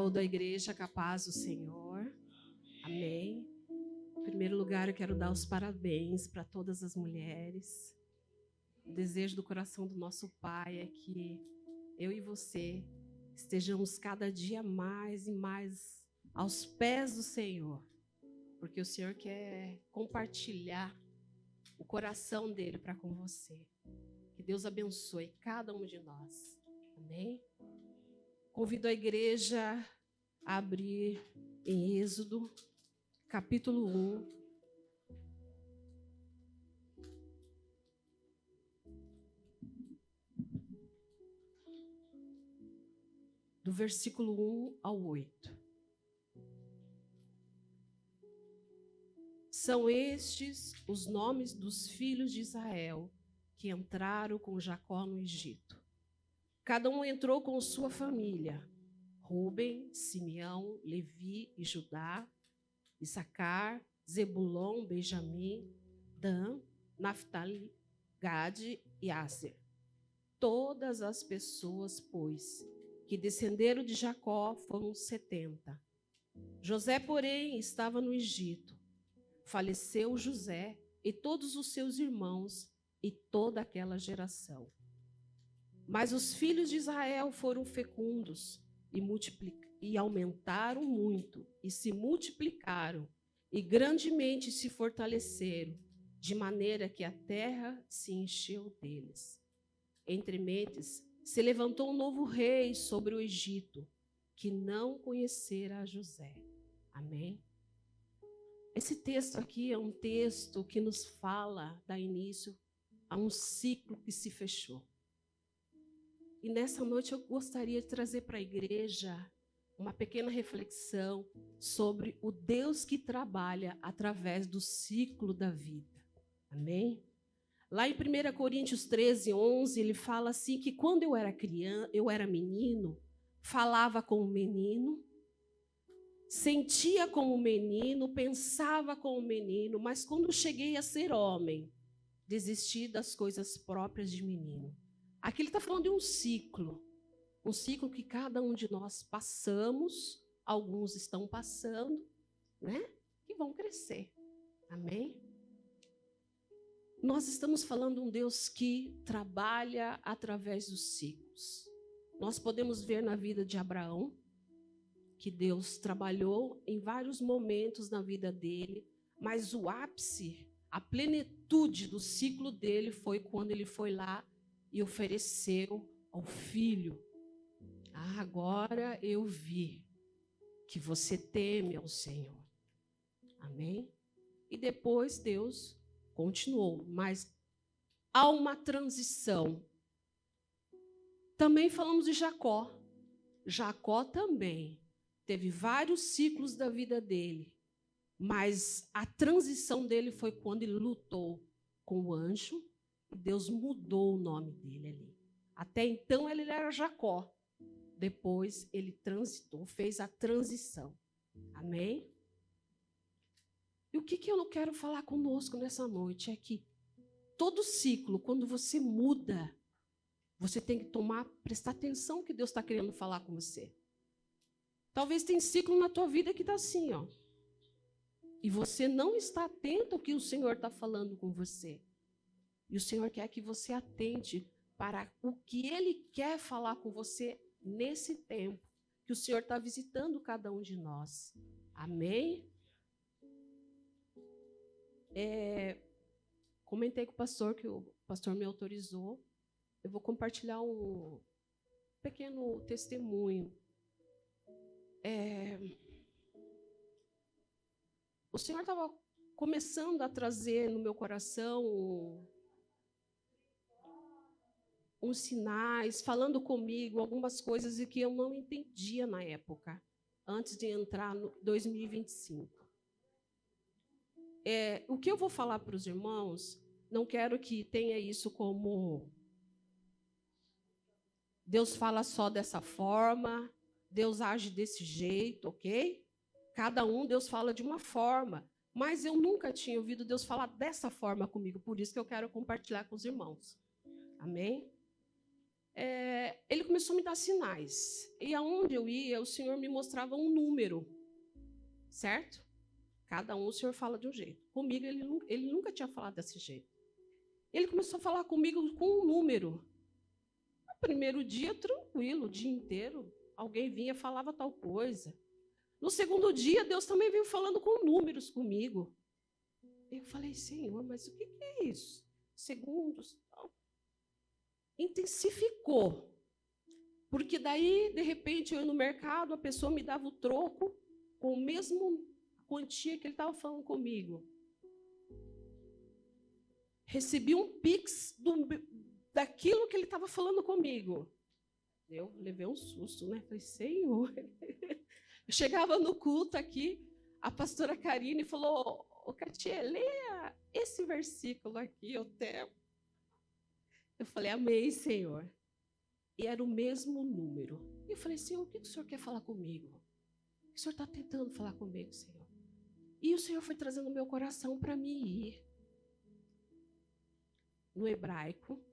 toda a igreja, com a paz do Senhor. Amém. Em primeiro lugar, eu quero dar os parabéns para todas as mulheres. O desejo do coração do nosso Pai é que eu e você estejamos cada dia mais e mais aos pés do Senhor, porque o Senhor quer compartilhar o coração dele para com você. Que Deus abençoe cada um de nós. Amém? Convido a igreja a abrir em Êxodo, capítulo 1. Do versículo 1 ao 8. São estes os nomes dos filhos de Israel que entraram com Jacó no Egito. Cada um entrou com sua família: Rúben, Simeão, Levi e Judá, Issacar, Zebulon, Benjamim, Dan, Naftali, Gade e Áser. Todas as pessoas, pois, que descenderam de Jacó foram 70. José, porém, estava no Egito. Faleceu José e todos os seus irmãos e toda aquela geração. Mas os filhos de Israel foram fecundos e aumentaram muito, e se multiplicaram, e grandemente se fortaleceram, de maneira que a terra se encheu deles. Entre mentes, se levantou um novo rei sobre o Egito, que não conhecera a José. Amém? Esse texto aqui é um texto que nos fala, dá início a um ciclo que se fechou. E nessa noite eu gostaria de trazer para a igreja uma pequena reflexão sobre o Deus que trabalha através do ciclo da vida. Amém? Lá em 1 Coríntios 13, 11, ele fala assim que quando eu era criança, eu era menino, falava como menino, sentia como menino, pensava como menino, mas quando cheguei a ser homem, desisti das coisas próprias de menino. Aqui ele está falando de um ciclo que cada um de nós passamos, alguns estão passando, né? E vão crescer. Amém? Nós estamos falando de um Deus que trabalha através dos ciclos. Nós podemos ver na vida de Abraão que Deus trabalhou em vários momentos na vida dele, mas o ápice, a plenitude do ciclo dele foi quando ele foi lá e ofereceu ao filho. Agora eu vi que você teme ao Senhor. Amém? E depois Deus continuou, mas há uma transição. Também falamos de Jacó. Jacó também teve vários ciclos da vida dele, mas a transição dele foi quando ele lutou com o anjo e Deus mudou o nome dele ali. Até então ele era Jacó. Depois ele transitou, fez a transição. Amém? E o que eu não quero falar conosco nessa noite é que todo ciclo, quando você muda, você tem que prestar atenção no que Deus está querendo falar com você. Talvez tenha ciclo na tua vida que está assim, ó. E você não está atento ao que o Senhor está falando com você. E o Senhor quer que você atente para o que Ele quer falar com você nesse tempo que o Senhor está visitando cada um de nós. Amém? Comentei com o pastor, que o pastor me autorizou. Eu vou compartilhar um pequeno testemunho. O Senhor estava começando a trazer no meu coração uns sinais, falando comigo algumas coisas que eu não entendia na época, antes de entrar no 2025. O que eu vou falar para os irmãos, não quero que tenha isso como Deus fala só dessa forma, Deus age desse jeito, ok? Cada um, Deus fala de uma forma, mas eu nunca tinha ouvido Deus falar dessa forma comigo, por isso que eu quero compartilhar com os irmãos. Amém? ele começou a me dar sinais. E aonde eu ia, o Senhor me mostrava um número, certo? Cada um o Senhor fala de um jeito. Comigo, ele nunca tinha falado desse jeito. Ele começou a falar comigo com um número. No primeiro dia, tranquilo, o dia inteiro. Alguém vinha e falava tal coisa. No segundo dia, Deus também veio falando com números comigo. Eu falei, Senhor, mas o que é isso? Segundos, tal. Intensificou. Porque daí, de repente, eu ia no mercado, a pessoa me dava o troco com o mesmo quantia que ele estava falando comigo. Recebi um pix daquilo que ele estava falando comigo. Eu levei um susto, né? Falei, Senhor. Eu chegava no culto aqui, a pastora Karine falou, Katia, leia esse versículo aqui, eu falei, amém, Senhor. E era o mesmo número. E eu falei, Senhor, o que o Senhor quer falar comigo? O que o Senhor está tentando falar comigo, Senhor? E o Senhor foi trazendo o meu coração para mim ir no hebraico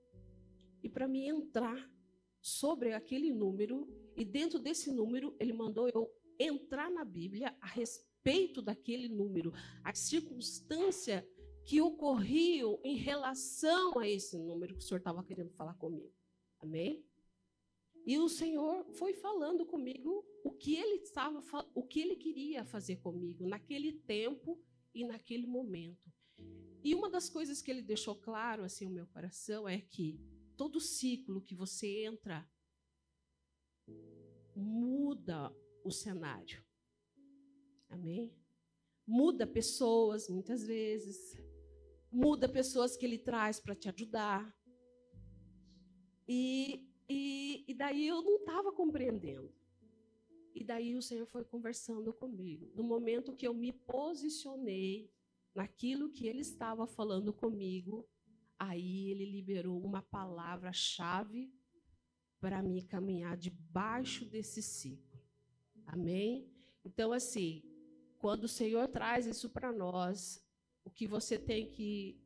e para mim entrar sobre aquele número. E dentro desse número, ele mandou eu entrar na Bíblia a respeito daquele número, a circunstância que ocorriam em relação a esse número que o Senhor estava querendo falar comigo. Amém? E o Senhor foi falando comigo o que ele queria fazer comigo naquele tempo e naquele momento. E uma das coisas que ele deixou claro assim no meu coração é que todo ciclo que você entra muda o cenário. Amém? Muda pessoas, muitas vezes. Muda pessoas que ele traz para te ajudar. E daí eu não estava compreendendo. E daí o Senhor foi conversando comigo. No momento que eu me posicionei naquilo que ele estava falando comigo, aí ele liberou uma palavra-chave para mim caminhar debaixo desse ciclo. Amém? Então, assim, quando o Senhor traz isso para nós, o que você tem que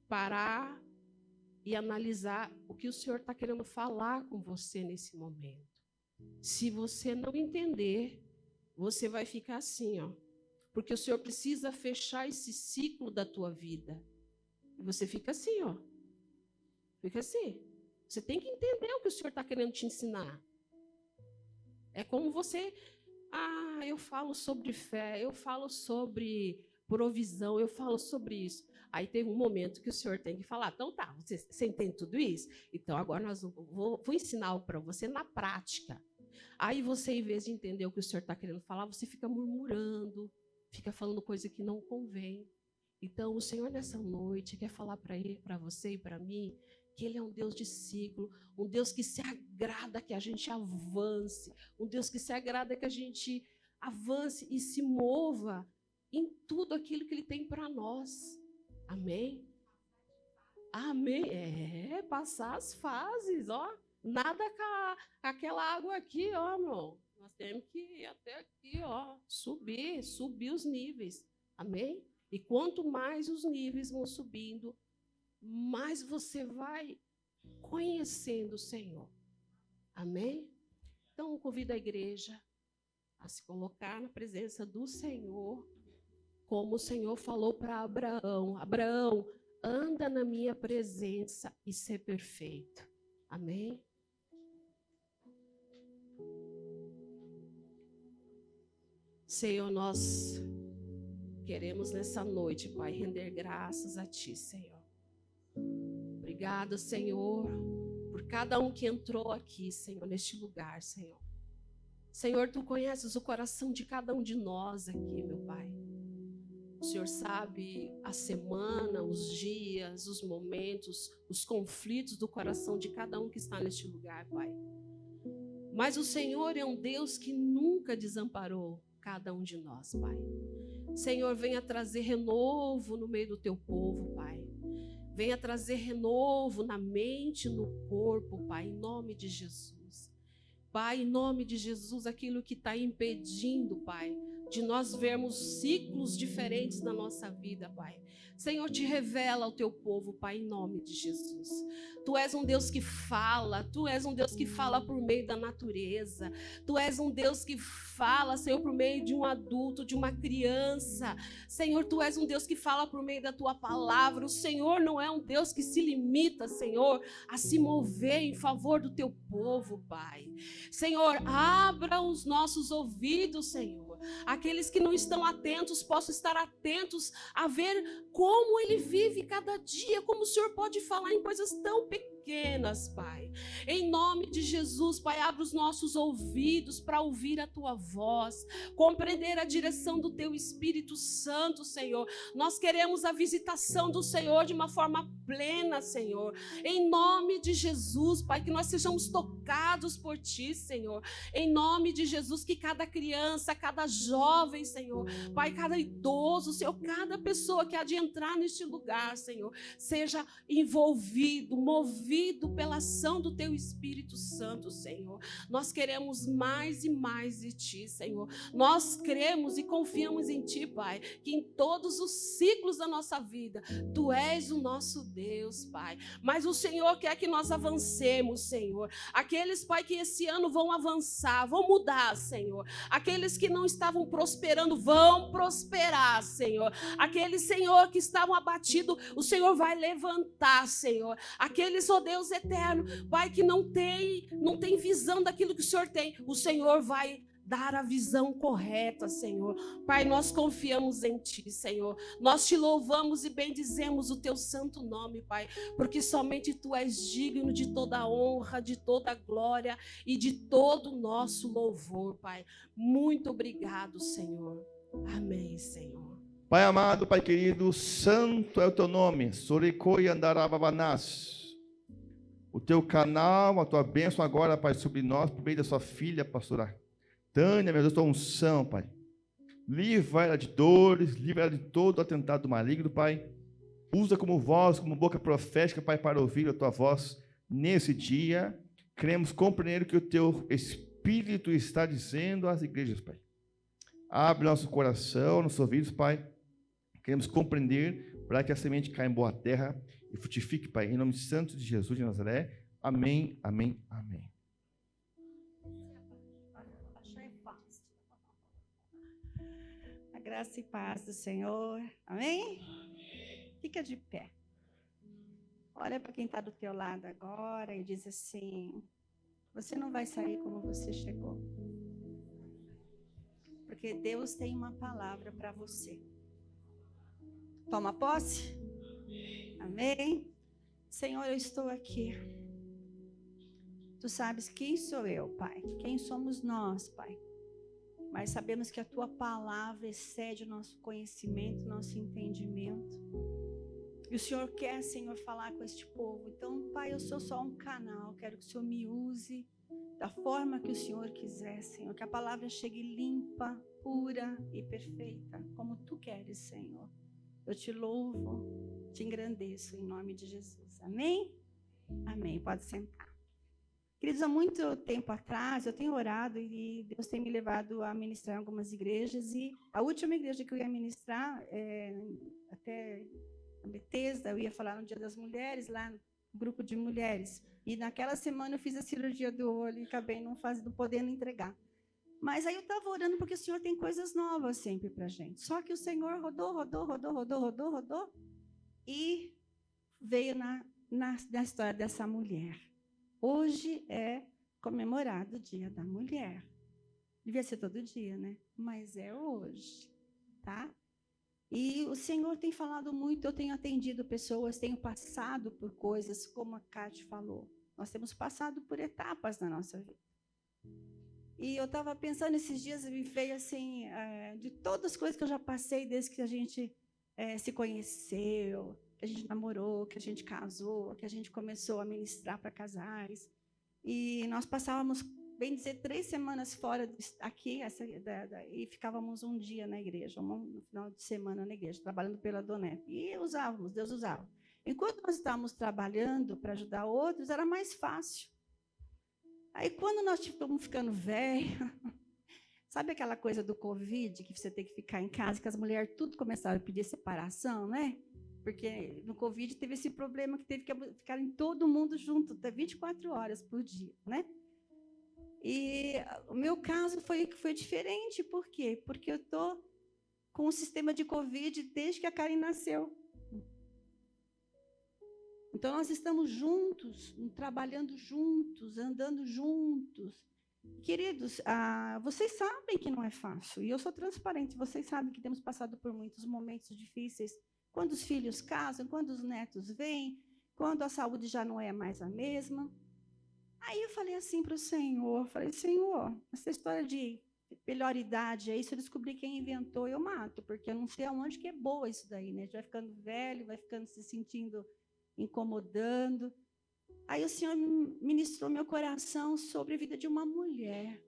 parar e analisar o que o Senhor está querendo falar com você nesse momento. Se você não entender, você vai ficar assim, ó. Porque o Senhor precisa fechar esse ciclo da tua vida. E você fica assim, ó. Fica assim. Você tem que entender o que o Senhor está querendo te ensinar. É como você... eu falo sobre fé, eu falo sobre provisão, eu falo sobre isso. Aí tem um momento que o Senhor tem que falar, então tá, você entende tudo isso? Então agora vou ensinar algo para você na prática. Aí você, em vez de entender o que o Senhor está querendo falar, você fica murmurando, fica falando coisa que não convém. Então o Senhor nessa noite quer falar para você e para mim, que Ele é um Deus de ciclo, um Deus que se agrada que a gente avance, um Deus que se agrada que a gente avance e se mova em tudo aquilo que Ele tem para nós. Amém? Amém. Passar as fases, ó. Nada com aquela água aqui, ó, meu. Nós temos que ir até aqui, ó. Subir os níveis. Amém? E quanto mais os níveis vão subindo, mais você vai conhecendo o Senhor. Amém? Então, eu convido a igreja a se colocar na presença do Senhor, como o Senhor falou para Abraão. Abraão, anda na minha presença e ser perfeito. Amém? Senhor, nós queremos nessa noite, Pai, render graças a Ti, Senhor. Obrigada, Senhor, por cada um que entrou aqui, Senhor, neste lugar, Senhor. Senhor, Tu conheces o coração de cada um de nós aqui, meu Pai. O Senhor sabe a semana, os dias, os momentos, os conflitos do coração de cada um que está neste lugar, Pai. Mas o Senhor é um Deus que nunca desamparou cada um de nós, Pai. Senhor, venha trazer renovo no meio do Teu povo, Pai. Venha trazer renovo na mente, no corpo, Pai, em nome de Jesus. Pai, em nome de Jesus, aquilo que está impedindo, Pai, de nós vermos ciclos diferentes na nossa vida, Pai. Senhor, te revela ao teu povo, Pai, em nome de Jesus. Tu és um Deus que fala, tu és um Deus que fala por meio da natureza, tu és um Deus que fala, Senhor, por meio de um adulto, de uma criança. Senhor, tu és um Deus que fala por meio da tua palavra. O Senhor não é um Deus que se limita, Senhor, a se mover em favor do teu povo, Pai. Senhor, abra os nossos ouvidos, Senhor. Aqueles que não estão atentos possam estar atentos a ver como Ele vive cada dia, como o Senhor pode falar em coisas tão pequenas, Pai. Em nome de Jesus, Pai, abre os nossos ouvidos para ouvir a Tua voz, compreender a direção do Teu Espírito Santo, Senhor. Nós queremos a visitação do Senhor de uma forma plena, Senhor. Em nome de Jesus, Pai, que nós sejamos tocados por Ti, Senhor. Em nome de Jesus, que cada criança, cada jovem, Senhor, Pai, cada idoso, Senhor, cada pessoa que há de entrar neste lugar, Senhor, seja envolvido, movido pela ação do Teu Espírito Santo, Senhor. Nós queremos mais e mais de Ti, Senhor. Nós cremos e confiamos em Ti, Pai, que em todos os ciclos da nossa vida, Tu és o nosso Deus, Pai. Mas o Senhor quer que nós avancemos, Senhor. Aqueles, Pai, que esse ano vão avançar, vão mudar, Senhor. Aqueles que não estavam prosperando, vão prosperar, Senhor. Aqueles, Senhor, que estavam abatidos, o Senhor vai levantar, Senhor. Aqueles, ó Deus eterno, Pai, que não tem visão daquilo que o Senhor tem, o Senhor vai dar a visão correta, Senhor. Pai, nós confiamos em Ti, Senhor. Nós Te louvamos e bendizemos o Teu santo nome, Pai, porque somente Tu és digno de toda a honra, de toda a glória e de todo o nosso louvor, Pai. Muito obrigado, Senhor. Amém, Senhor. Pai amado, Pai querido, santo é o Teu nome. Soricoi andarababanás. O Teu canal, a Tua bênção agora, Pai, sobre nós, por meio da Sua filha, pastora Tânia, meu Deus, Tua unção, Pai. Livra ela de dores, livra ela de todo atentado maligno, Pai. Usa como voz, como boca profética, Pai, para ouvir a Tua voz nesse dia. Queremos compreender o que o Teu Espírito está dizendo às igrejas, Pai. Abre nosso coração, nossos ouvidos, Pai. Queremos compreender para que a semente caia em boa terra e frutifique, Pai. Em nome santo de Jesus de Nazaré. Amém, amém, amém. A graça e paz do Senhor. Amém? Fica de pé. Olha para quem está do teu lado agora e diz assim: você não vai sair como você chegou. Porque Deus tem uma palavra para você. Toma posse? Amém? Senhor, eu estou aqui. Tu sabes quem sou eu, Pai. Quem somos nós, Pai. Mas sabemos que a Tua palavra excede o nosso conhecimento, nosso entendimento. E o Senhor quer, Senhor, falar com este povo. Então, Pai, eu sou só um canal. Quero que o Senhor me use da forma que o Senhor quiser, Senhor. Que a palavra chegue limpa, pura e perfeita, como Tu queres, Senhor. Eu te louvo, te engrandeço em nome de Jesus. Amém? Amém. Pode sentar. Queridos, há muito tempo atrás eu tenho orado e Deus tem me levado a ministrar em algumas igrejas. E a última igreja que eu ia ministrar, até a Bethesda, eu ia falar no Dia das Mulheres, lá no grupo de mulheres. E naquela semana eu fiz a cirurgia do olho e acabei não podendo entregar. Mas aí eu estava orando porque o Senhor tem coisas novas sempre para a gente. Só que o Senhor rodou e veio na história dessa mulher. Hoje é comemorado o Dia da Mulher. Devia ser todo dia, né? Mas é hoje, tá? E o Senhor tem falado muito, eu tenho atendido pessoas, tenho passado por coisas, como a Cátia falou. Nós temos passado por etapas na nossa vida. E eu estava pensando esses dias, me veio assim, de todas as coisas que eu já passei desde que a gente se conheceu, que a gente namorou, que a gente casou, que a gente começou a ministrar para casais. E nós passávamos, bem dizer, 3 semanas fora aqui e ficávamos um dia na igreja, no final de semana na igreja, trabalhando pela Donep. E Deus usava. Enquanto nós estávamos trabalhando para ajudar outros, era mais fácil. Aí, quando nós estamos ficando velhos, Sabe aquela coisa do Covid, que você tem que ficar em casa, que as mulheres tudo começaram a pedir separação, né? Porque no Covid teve esse problema que teve que ficar todo mundo junto, até 24 horas por dia, né? E o meu caso foi diferente, por quê? Porque eu estou com o sistema de Covid desde que a Karen nasceu. Então, nós estamos juntos, trabalhando juntos, andando juntos. Queridos, vocês sabem que não é fácil, e eu sou transparente, vocês sabem que temos passado por muitos momentos difíceis, quando os filhos casam, quando os netos vêm, quando a saúde já não é mais a mesma. Aí eu falei assim para o Senhor, Senhor, essa história de melhor idade, aí se eu descobrir quem inventou, eu mato, porque eu não sei aonde que é boa isso daí, né? A gente vai ficando velho, vai ficando se sentindo incomodando. Aí o Senhor ministrou meu coração sobre a vida de uma mulher,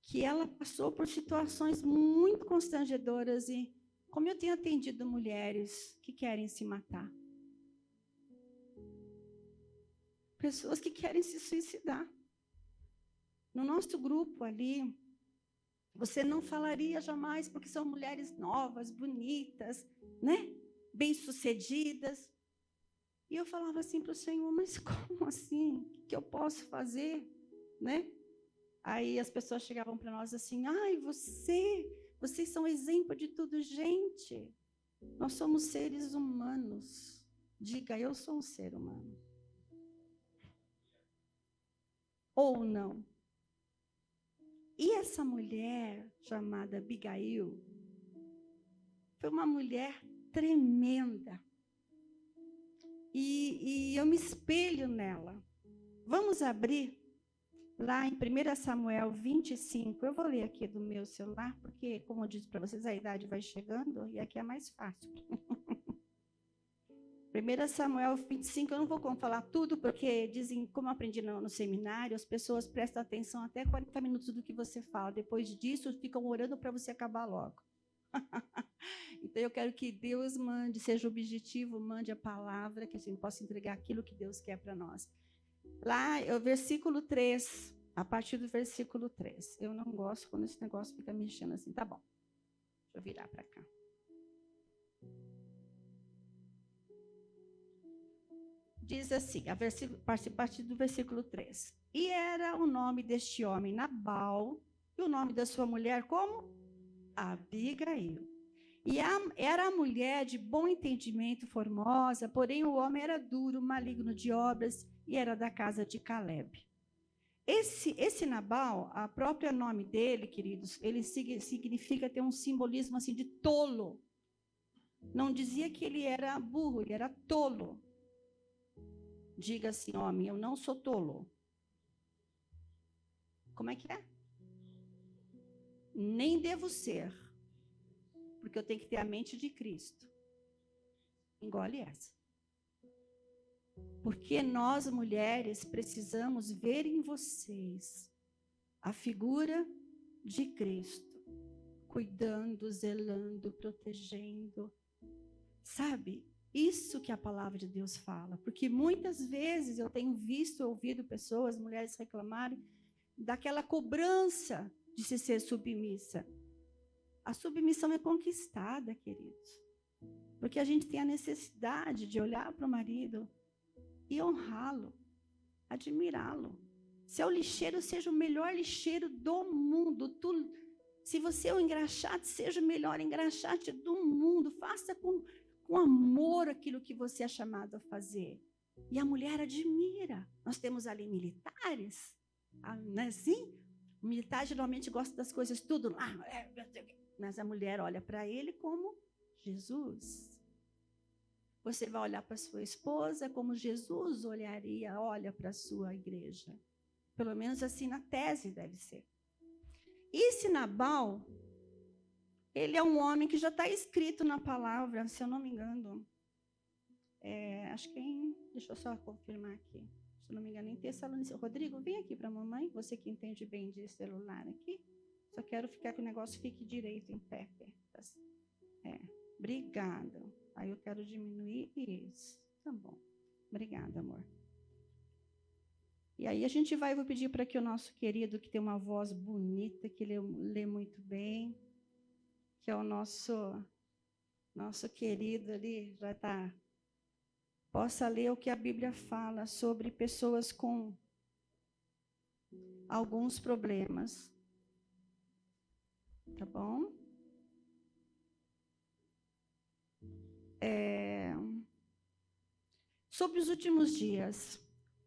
que ela passou por situações muito constrangedoras, e como eu tenho atendido mulheres que querem se matar. Pessoas que querem se suicidar. No nosso grupo ali, você não falaria jamais, porque são mulheres novas, bonitas, né? Bem-sucedidas. E eu falava assim para o Senhor, mas como assim? O que eu posso fazer? Né? Aí as pessoas chegavam para nós assim, ai, vocês são exemplo de tudo, gente. Nós somos seres humanos. Diga, eu sou um ser humano. Ou não. E essa mulher chamada Abigail foi uma mulher tremenda. E eu me espelho nela. Vamos abrir lá em 1 Samuel 25. Eu vou ler aqui do meu celular, porque, como eu disse para vocês, a idade vai chegando e aqui é mais fácil. 1 Samuel 25, eu não vou falar tudo, porque dizem, como eu aprendi no seminário, as pessoas prestam atenção até 40 minutos do que você fala. Depois disso, ficam orando para você acabar logo. Então, eu quero que Deus mande, seja objetivo, mande a palavra, que a gente possa entregar aquilo que Deus quer para nós. Lá, é o versículo 3, a partir do versículo 3. Eu não gosto quando esse negócio fica mexendo assim. Tá bom, deixa eu virar para cá. Diz assim, a partir do versículo 3. E era o nome deste homem Nabal, e o nome da sua mulher como? Abigail. E era a mulher de bom entendimento, formosa, porém o homem era duro, maligno de obras, e era da casa de Caleb. Esse Nabal, a própria nome dele, queridos, ele significa ter um simbolismo assim de tolo. Não dizia que ele era burro, ele era tolo. Diga assim, homem, eu não sou tolo. Como é que é? Nem devo ser. Porque eu tenho que ter a mente de Cristo. Engole essa. Porque nós, mulheres, precisamos ver em vocês a figura de Cristo. Cuidando, zelando, protegendo. Sabe? Isso que a palavra de Deus fala. Porque muitas vezes eu tenho ouvido pessoas, mulheres reclamarem daquela cobrança de se ser submissa. A submissão é conquistada, queridos. Porque a gente tem a necessidade de olhar para o marido e honrá-lo, admirá-lo. Se é o lixeiro, seja o melhor lixeiro do mundo. Se você é o engraxate, seja o melhor engraxate do mundo. Faça com amor aquilo que você é chamado a fazer. E a mulher admira. Nós temos ali militares, não é assim? O militar geralmente gosta das coisas tudo lá. Mas a mulher olha para ele como Jesus. Você vai olhar para sua esposa como Jesus olha para a sua igreja. Pelo menos assim na tese deve ser. E esse Nabal, ele é um homem que já está escrito na palavra, se eu não me engano. Acho que deixa eu só confirmar aqui. Se eu não me engano, em Tessalonicenses. Rodrigo, vem aqui para a mamãe, você que entende bem de celular aqui. Só quero ficar que o negócio fique direito em pé. Obrigada. Aí eu quero diminuir isso. Tá bom. Obrigada, amor. E aí eu vou pedir para que o nosso querido, que tem uma voz bonita, que lê muito bem, que é o nosso querido ali, já está, possa ler o que a Bíblia fala sobre pessoas com alguns problemas. Tá bom? Sobre os últimos dias.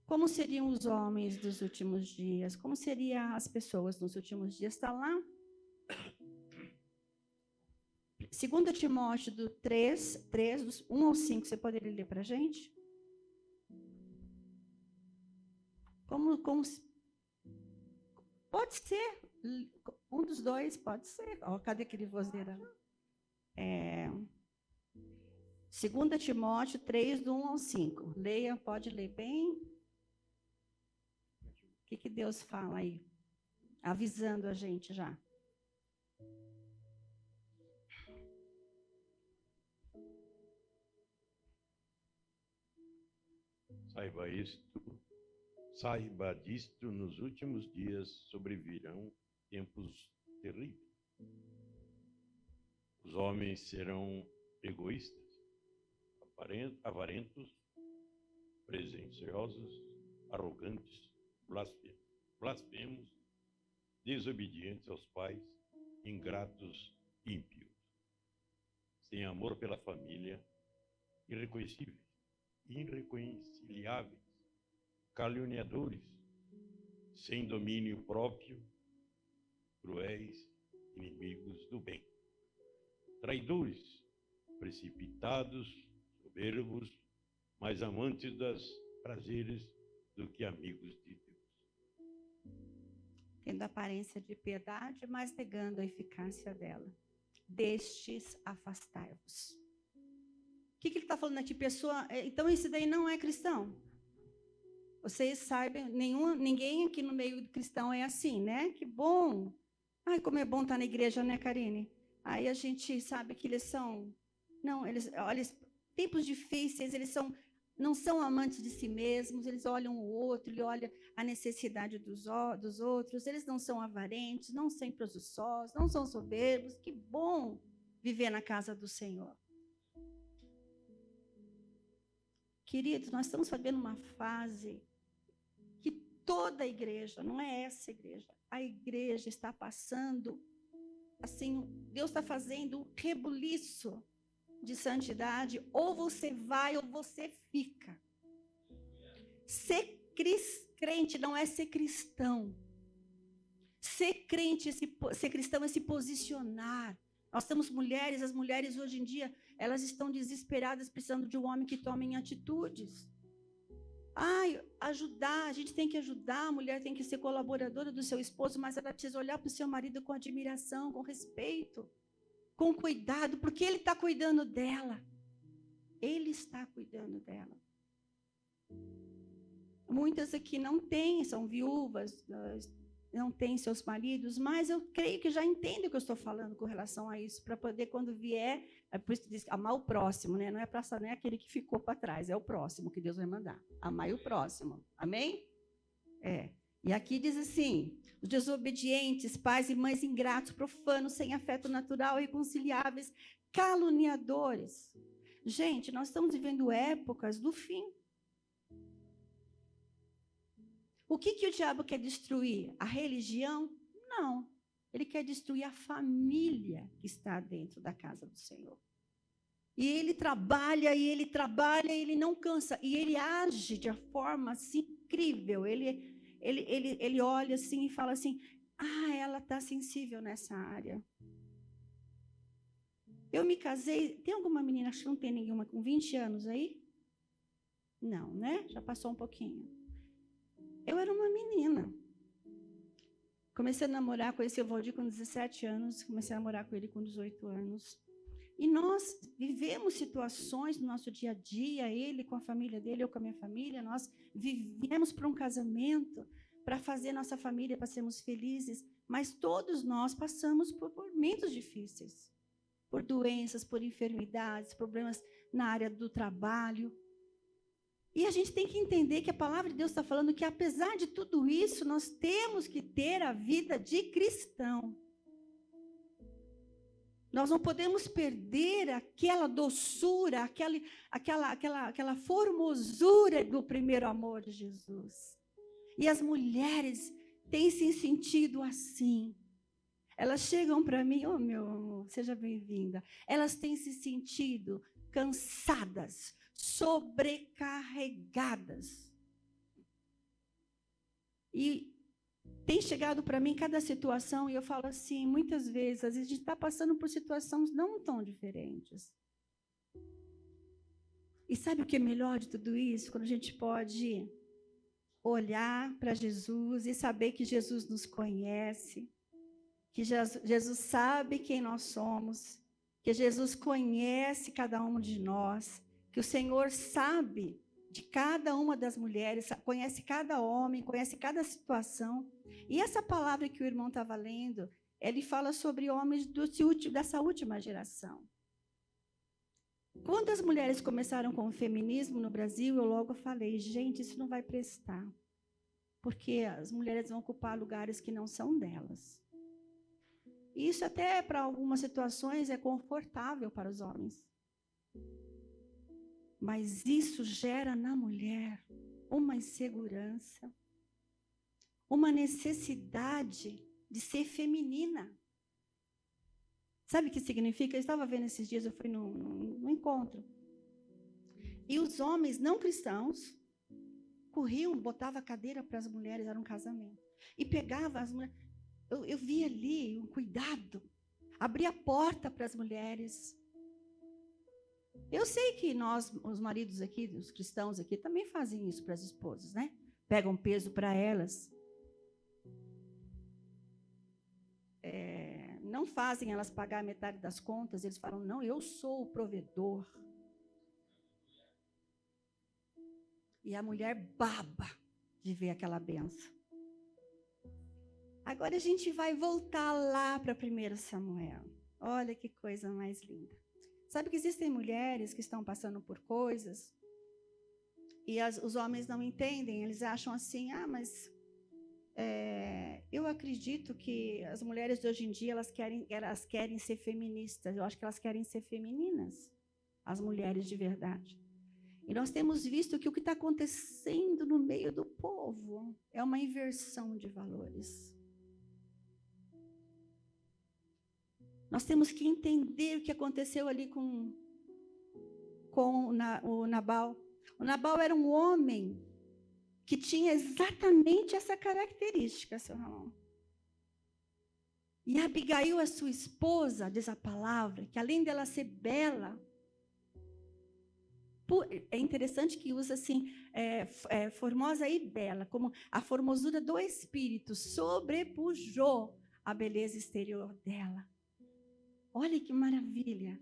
Como seriam os homens dos últimos dias? Como seriam as pessoas nos últimos dias? Está lá? 2 Timóteo do 3, dos 1 ao 5, você poderia ler para a gente? Pode ser, um dos dois, pode ser. Cadê aquele vozeira? 2 Timóteo 3, do 1 ao 5. Leia, pode ler bem. O que Deus fala aí? Avisando a gente já. Saiba disto, nos últimos dias sobrevirão tempos terríveis. Os homens serão egoístas, avarentos, presunçosos, arrogantes, blasfemos, desobedientes aos pais, ingratos, ímpios, sem amor pela família, irreconciliáveis, caluniadores, sem domínio próprio, cruéis, inimigos do bem, traidores, precipitados, soberbos, mais amantes dos prazeres do que amigos de Deus. Tendo aparência de piedade, mas negando a eficácia dela. Destes, afastai-vos. O que ele está falando aqui, pessoa? Então, esse daí não é cristão. Vocês sabem, ninguém aqui no meio do cristão é assim, né? Que bom. Ai, como é bom estar na igreja, né, Karine? Aí a gente sabe que eles são... Não, olha, tempos difíceis, não são amantes de si mesmos, eles olham o outro, ele olha a necessidade dos outros, eles não são avarentos, não são presunçosos, não são soberbos. Que bom viver na casa do Senhor. Queridos, nós estamos vivendo uma fase que toda a igreja, não é essa igreja, a igreja está passando, assim, Deus está fazendo um rebuliço de santidade, ou você vai ou você fica. Ser crente não é ser cristão. Ser crente, ser cristão é se posicionar. Nós temos mulheres, as mulheres hoje em dia, elas estão desesperadas, precisando de um homem que tome atitudes. Ajudar, a gente tem que ajudar, a mulher tem que ser colaboradora do seu esposo, mas ela precisa olhar para o seu marido com admiração, com respeito, com cuidado, porque ele está cuidando dela. Ele está cuidando dela. Muitas aqui não têm, são viúvas, não têm seus maridos, mas eu creio que já entendem o que eu estou falando com relação a isso, para poder, quando vier, por isso diz, amar o próximo, né? Não é aquele que ficou para trás, é o próximo que Deus vai mandar. Amar o próximo. Amém? E aqui diz assim: os desobedientes, pais e mães ingratos, profanos, sem afeto natural, irreconciliáveis, caluniadores. Gente, nós estamos vivendo épocas do fim. O que o diabo quer destruir? A religião? Não. Ele quer destruir a família que está dentro da casa do Senhor. E ele trabalha, e ele não cansa. E ele age de uma forma assim, incrível. Ele olha assim e fala assim: ela está sensível nessa área. Eu me casei... Tem alguma menina, acho que não tem nenhuma, com 20 anos aí? Não, né? Já passou um pouquinho. Eu era uma menina. Comecei a namorar, conheci o Valdir com 17 anos, comecei a namorar com ele com 18 anos. E nós vivemos situações no nosso dia a dia, ele com a família dele, eu com a minha família, nós vivemos para um casamento, para fazer nossa família, para sermos felizes, mas todos nós passamos por momentos difíceis, por doenças, por enfermidades, problemas na área do trabalho. E a gente tem que entender que a palavra de Deus está falando que, apesar de tudo isso, nós temos que ter a vida de cristão. Nós não podemos perder aquela doçura, aquela formosura do primeiro amor de Jesus. E as mulheres têm se sentido assim. Elas chegam para mim, oh meu amor, seja bem-vinda. Elas têm se sentido cansadas, sobrecarregadas. E tem chegado para mim cada situação e eu falo assim, muitas vezes, às vezes a gente está passando por situações não tão diferentes. E sabe o que é melhor de tudo isso? Quando a gente pode olhar para Jesus e saber que Jesus nos conhece, que Jesus sabe quem nós somos, que Jesus conhece cada um de nós, que o Senhor sabe de cada uma das mulheres, conhece cada homem, conhece cada situação. E essa palavra que o irmão estava lendo, ele fala sobre homens dessa última geração. Quando as mulheres começaram com o feminismo no Brasil, eu logo falei, gente, isso não vai prestar, porque as mulheres vão ocupar lugares que não são delas. Isso até para algumas situações é confortável para os homens. Mas isso gera na mulher uma insegurança, uma necessidade de ser feminina. Sabe o que significa? Eu estava vendo esses dias, eu fui num encontro. E os homens não cristãos corriam, botavam a cadeira para as mulheres, era um casamento. E pegavam as mulheres. Eu vi ali um cuidado, abria a porta para as mulheres. Eu sei que nós, os maridos aqui, os cristãos aqui, também fazem isso para as esposas, né? Pegam peso para elas. Não fazem elas pagar metade das contas, eles falam, não, eu sou o provedor. E a mulher baba de ver aquela benção. Agora a gente vai voltar lá para 1 Samuel. Olha que coisa mais linda. Sabe que existem mulheres que estão passando por coisas e os homens não entendem, eles acham assim, mas eu acredito que as mulheres de hoje em dia, elas querem ser feministas, eu acho que elas querem ser femininas, as mulheres de verdade. E nós temos visto que o que está acontecendo no meio do povo é uma inversão de valores. Nós temos que entender o que aconteceu ali com o Nabal. O Nabal era um homem que tinha exatamente essa característica, seu Ramon. E Abigail, a sua esposa, diz a palavra, que além dela ser bela, é interessante que usa assim, formosa e bela, como a formosura do espírito sobrepujou a beleza exterior dela. Olha que maravilha.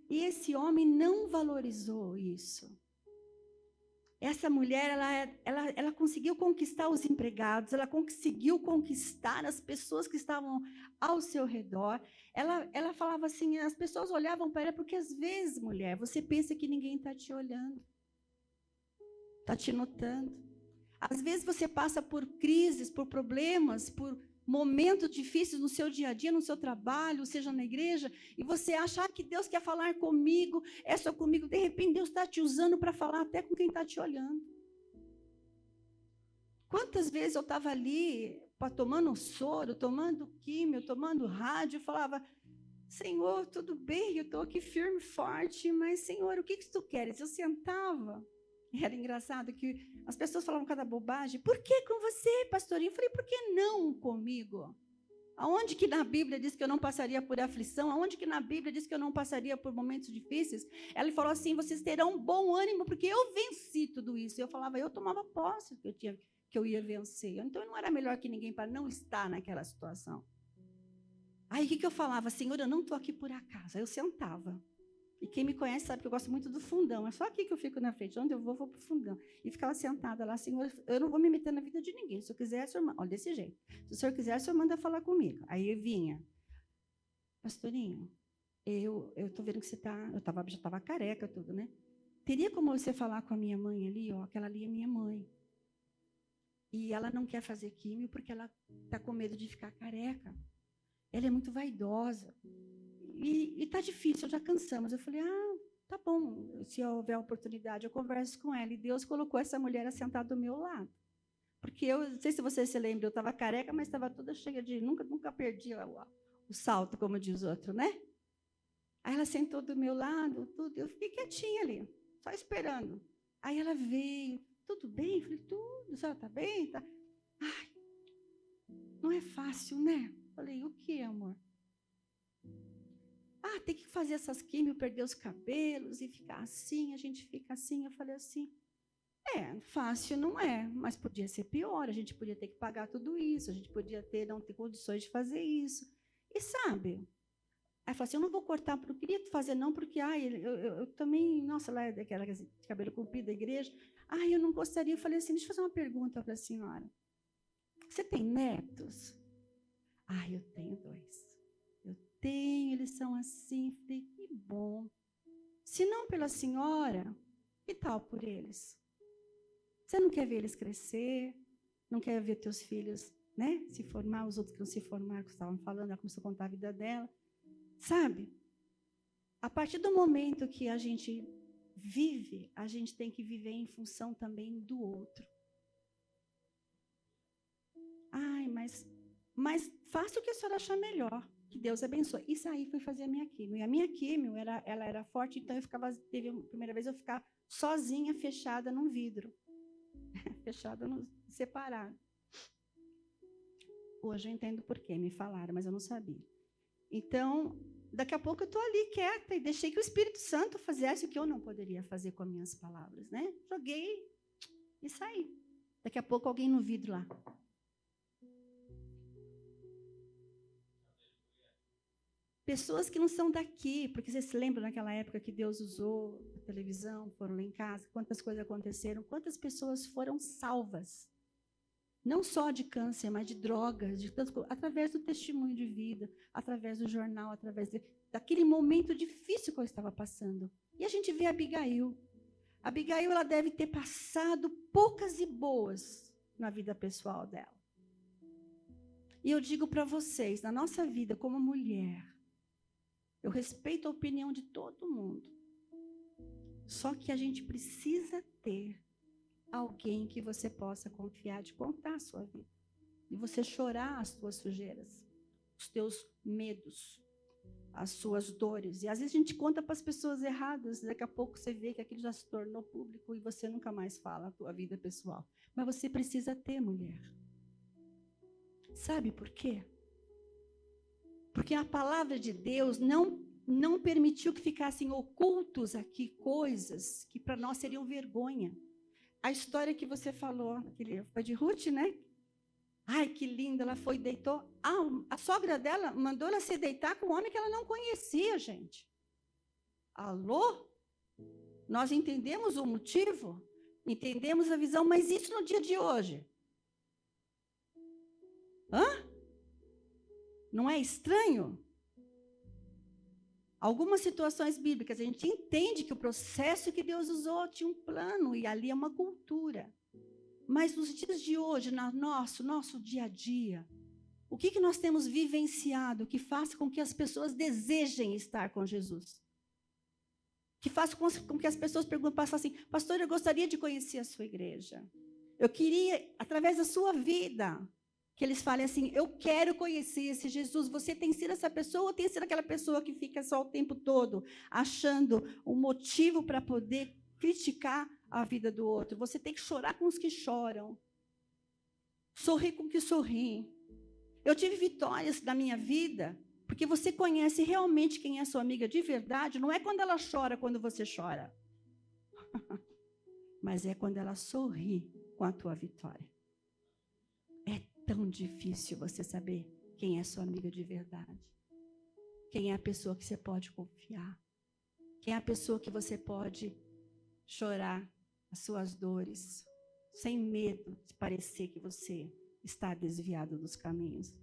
E esse homem não valorizou isso. Essa mulher, ela conseguiu conquistar os empregados, ela conseguiu conquistar as pessoas que estavam ao seu redor. Ela falava assim, as pessoas olhavam para ela, porque às vezes, mulher, você pensa que ninguém está te olhando, está te notando. Às vezes você passa por crises, por problemas, por momentos difíceis no seu dia a dia, no seu trabalho, seja na igreja, e você acha que Deus quer falar comigo, é só comigo. De repente, Deus está te usando para falar até com quem está te olhando. Quantas vezes eu estava ali, tomando soro, tomando químio, tomando rádio, e falava, Senhor, tudo bem, eu estou aqui firme, forte, mas, Senhor, o que tu queres? Eu sentava. Era engraçado que as pessoas falavam cada bobagem. Por que com você, pastorinho? Eu falei, por que não comigo? Aonde que na Bíblia diz que eu não passaria por aflição? Aonde que na Bíblia diz que eu não passaria por momentos difíceis? Ela falou assim, vocês terão um bom ânimo, porque eu venci tudo isso. Eu falava, eu tomava posse que eu ia vencer. Então, não era melhor que ninguém para não estar naquela situação. Aí, o que eu falava? Senhor, eu não estou aqui por acaso. Aí eu sentava. E quem me conhece sabe que eu gosto muito do fundão. É só aqui que eu fico na frente. Onde eu vou para o fundão. E ficava sentada lá, Senhor, eu não vou me meter na vida de ninguém. Se eu quiser, o senhor manda. Olha, desse jeito. Se o senhor quiser, o senhor manda falar comigo. Aí eu vinha. Pastorinho, eu estou vendo que você está... Já estava careca, tudo, né? teria como você falar com a minha mãe ali, ó, aquela ali é minha mãe. E ela não quer fazer químio porque ela está com medo de ficar careca. Ela é muito vaidosa. E tá difícil, já cansamos. Eu falei, tá bom, se houver oportunidade, eu converso com ela. E Deus colocou essa mulher assentada do meu lado. Porque eu, não sei se você se lembra, eu estava careca, mas estava toda cheia de... Nunca perdi o salto, como diz o outro, né? Aí ela sentou do meu lado, tudo. Eu fiquei quietinha ali, só esperando. Aí ela veio, tudo bem? Eu falei, tudo, a senhora está bem? Tá. Ai, não é fácil, né? Falei, o que, amor? Tem que fazer essas químios, perder os cabelos e ficar assim, a gente fica assim. Eu falei assim, fácil não é, mas podia ser pior, a gente podia ter que pagar tudo isso, a gente podia não ter condições de fazer isso. E sabe, aí falou assim, eu não vou cortar, porque eu queria fazer não, porque eu também, nossa, lá é daquela de cabelo comprido da igreja, eu não gostaria. Eu falei assim, deixa eu fazer uma pergunta para a senhora. Você tem netos? Eu tenho 2. Eu tenho, eles são assim. Falei, que bom. Se não pela senhora, que tal por eles? Você não quer ver eles crescer? Não quer ver teus filhos, né, se formar? Os outros que não se formaram, que estavam falando, ela começou a contar a vida dela. Sabe? A partir do momento que a gente vive, a gente tem que viver em função também do outro. Mas faça o que a senhora achar melhor. Que Deus abençoe. Isso aí foi fazer a minha químio. E a minha químio, ela era forte, então teve a primeira vez eu ficar sozinha, fechada num vidro. Fechada, separada. Hoje eu entendo por quê, me falaram, mas eu não sabia. Então, daqui a pouco eu estou ali quieta e deixei que o Espírito Santo fizesse o que eu não poderia fazer com as minhas palavras, né? Joguei e saí. Daqui a pouco alguém no vidro lá. Pessoas que não são daqui, porque vocês se lembram naquela época que Deus usou a televisão, foram lá em casa, quantas coisas aconteceram, quantas pessoas foram salvas. Não só de câncer, mas de drogas, através do testemunho de vida, através do jornal, através daquele momento difícil que eu estava passando. E a gente vê a Abigail. A Abigail, ela deve ter passado poucas e boas na vida pessoal dela. E eu digo para vocês, na nossa vida como mulher, eu respeito a opinião de todo mundo. Só que a gente precisa ter alguém que você possa confiar de contar a sua vida. De você chorar as suas sujeiras, os teus medos, as suas dores. E às vezes a gente conta para as pessoas erradas, daqui a pouco você vê que aquilo já se tornou público e você nunca mais fala a tua vida pessoal. Mas você precisa ter, mulher. Sabe por quê? Porque a palavra de Deus não permitiu que ficassem ocultos aqui coisas que para nós seriam vergonha. A história que você falou, que foi de Ruth, né? Ai, que linda, ela foi e deitou. A sogra dela mandou ela se deitar com um homem que ela não conhecia, gente. Alô? Nós entendemos o motivo, entendemos a visão, mas isso no dia de hoje? Não é estranho? Algumas situações bíblicas, a gente entende que o processo que Deus usou tinha um plano, e ali é uma cultura. Mas nos dias de hoje, no nosso dia a dia, o que nós temos vivenciado que faz com que as pessoas desejem estar com Jesus? Que faz com que as pessoas passem assim, pastor, eu gostaria de conhecer a sua igreja. Eu queria, através da sua vida, que eles falem assim, eu quero conhecer esse Jesus. Você tem sido essa pessoa ou tem sido aquela pessoa que fica só o tempo todo achando um motivo para poder criticar a vida do outro? Você tem que chorar com os que choram. Sorrir com os que sorriem. Eu tive vitórias na minha vida, porque você conhece realmente quem é sua amiga de verdade. Não é quando ela chora, quando você chora. Mas é quando ela sorri com a tua vitória. É tão difícil você saber quem é sua amiga de verdade. Quem é a pessoa que você pode confiar. Quem é a pessoa que você pode chorar as suas dores, sem medo de parecer que você está desviado dos caminhos.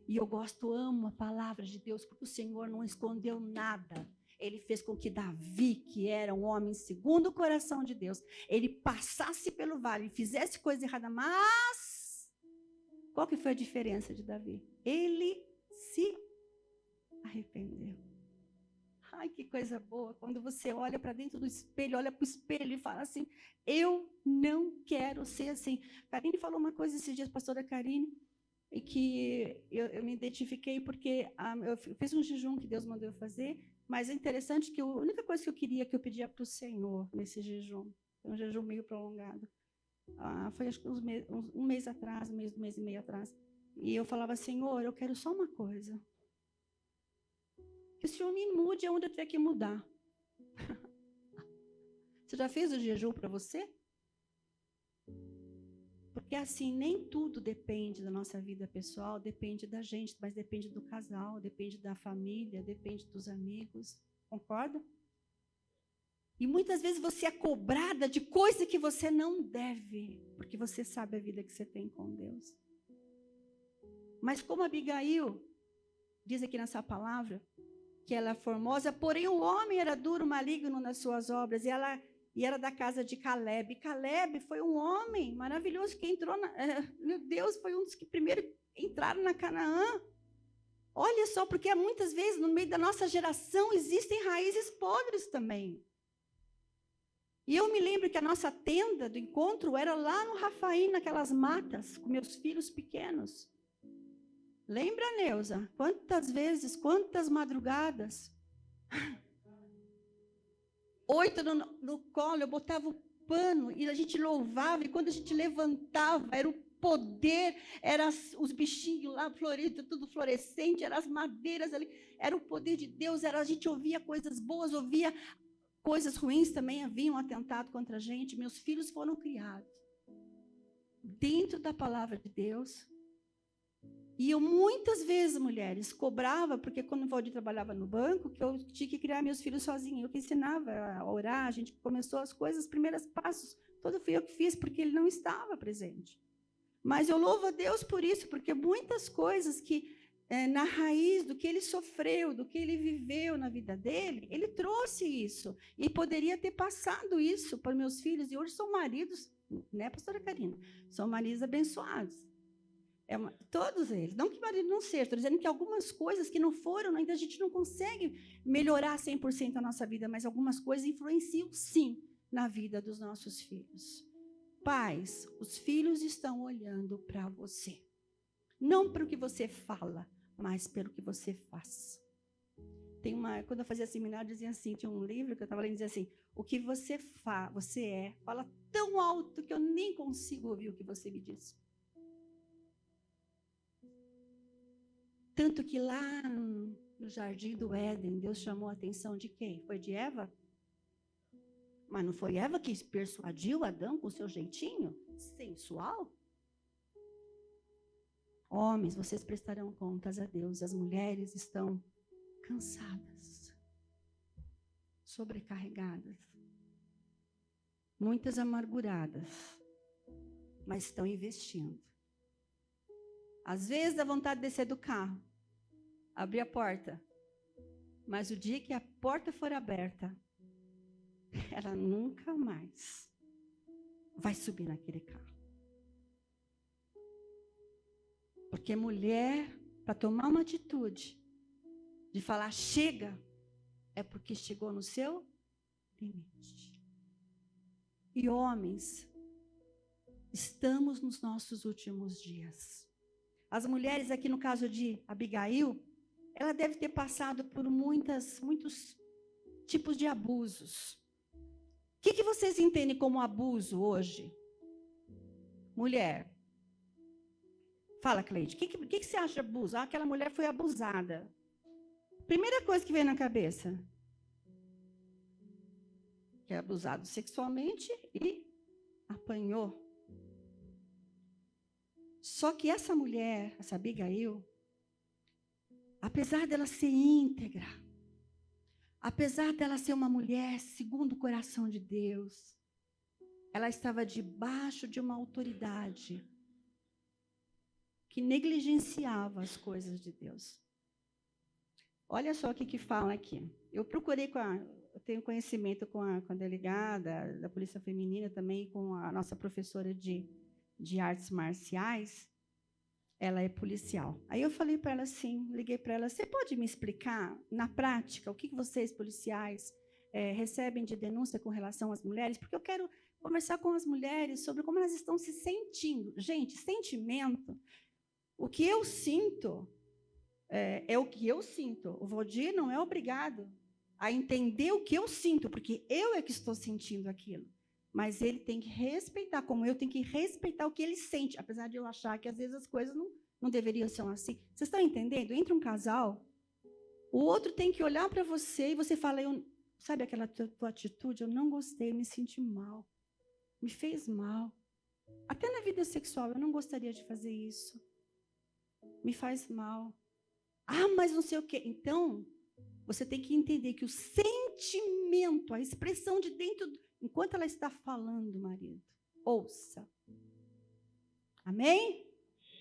E eu amo a palavra de Deus, porque o Senhor não escondeu nada. Ele fez com que Davi, que era um homem segundo o coração de Deus, ele passasse pelo vale e fizesse coisa errada, mas qual que foi a diferença de Davi? Ele se arrependeu. Ai, que coisa boa, quando você olha para dentro do espelho, olha para o espelho e fala assim, eu não quero ser assim. Karine falou uma coisa esses dias, pastora Karine, e que eu me identifiquei porque eu fiz um jejum que Deus mandou eu fazer, mas é interessante que a única coisa que eu queria, que eu pedia para o Senhor nesse jejum, foi um jejum meio prolongado, foi acho que um mês atrás, um mês e meio atrás, e eu falava, Senhor, eu quero só uma coisa, que o Senhor me mude onde eu tiver que mudar. Você já fez o jejum para você? Porque assim, nem tudo depende da nossa vida pessoal, depende da gente, mas depende do casal, depende da família, depende dos amigos. Concorda? E muitas vezes você é cobrada de coisa que você não deve, porque você sabe a vida que você tem com Deus. Mas como Abigail, diz aqui nessa palavra, que ela é formosa, porém o homem era duro, maligno nas suas obras, e era da casa de Caleb. Caleb foi um homem maravilhoso que entrou, meu Deus, foi um dos que primeiro entraram na Canaã. Olha só, porque muitas vezes no meio da nossa geração existem raízes podres também. E eu me lembro que a nossa tenda do encontro era lá no Rafaim, naquelas matas, com meus filhos pequenos. Lembra, Neuza? Quantas vezes, quantas madrugadas? 8 no colo, eu botava o pano e a gente louvava, e quando a gente levantava, era o poder, eram os bichinhos lá, floridos, tudo florescente, eram as madeiras ali, era o poder de Deus, a gente ouvia coisas boas, ouvia coisas ruins também, havia um atentado contra a gente, meus filhos foram criados dentro da palavra de Deus. E eu muitas vezes, mulheres, cobrava, porque quando o Valdir trabalhava no banco, que eu tinha que criar meus filhos sozinha. Eu que ensinava a orar, a gente começou as coisas, os primeiros passos, tudo fui eu que fiz, porque ele não estava presente. Mas eu louvo a Deus por isso, porque muitas coisas que, na raiz do que ele sofreu, do que ele viveu na vida dele, ele trouxe isso. E poderia ter passado isso para meus filhos, e hoje são maridos, né, pastora Karina? São maridos abençoados. Todos eles, não que marido não seja, estou dizendo que algumas coisas que não foram, ainda a gente não consegue melhorar 100% a nossa vida, mas algumas coisas influenciam sim na vida dos nossos filhos. Pais, os filhos estão olhando para você, não para o que você fala, mas pelo que você faz. Quando eu fazia seminário, dizia assim, tinha um livro que eu estava lendo, dizia assim, o que você fala tão alto que eu nem consigo ouvir o que você me diz. Tanto que lá no jardim do Éden, Deus chamou a atenção de quem? Foi de Eva? Mas não foi Eva que persuadiu Adão com o seu jeitinho sensual? Homens, vocês prestarão contas a Deus. As mulheres estão cansadas, sobrecarregadas, muitas amarguradas, mas estão investindo. Às vezes dá vontade de descer do carro, abrir a porta, mas o dia que a porta for aberta, ela nunca mais vai subir naquele carro. Porque mulher, para tomar uma atitude de falar chega, é porque chegou no seu limite. E homens, estamos nos nossos últimos dias. As mulheres aqui no caso de Abigail, ela deve ter passado por muitos tipos de abusos. O que vocês entendem como abuso hoje? Mulher. Fala, Cleide, o que você acha de abuso? Aquela mulher foi abusada. Primeira coisa que vem na cabeça. Que é abusado sexualmente e apanhou. Só que essa mulher, essa Abigail, apesar dela ser íntegra, apesar dela ser uma mulher segundo o coração de Deus, ela estava debaixo de uma autoridade que negligenciava as coisas de Deus. Olha só o que fala aqui. eu procurei eu tenho conhecimento com a delegada da Polícia Feminina também, com a nossa professora de artes marciais. Ela é policial. Aí eu falei para ela assim, liguei para ela, você pode me explicar, na prática, o que vocês, policiais, recebem de denúncia com relação às mulheres? Porque eu quero conversar com as mulheres sobre como elas estão se sentindo. Gente, sentimento, o que eu sinto é o que eu sinto. O Valdir não é obrigado a entender o que eu sinto, porque eu é que estou sentindo aquilo. Mas ele tem que respeitar, como eu tenho que respeitar o que ele sente, apesar de eu achar que às vezes as coisas não deveriam ser assim. Vocês estão entendendo? Entra um casal, o outro tem que olhar para você e você fala, sabe aquela tua atitude? Eu não gostei, me senti mal, me fez mal. Até na vida sexual, eu não gostaria de fazer isso. Me faz mal. Ah, mas não sei o quê. Então, você tem que entender que o sentimento, a expressão de dentro, enquanto ela está falando, marido, ouça. Amém?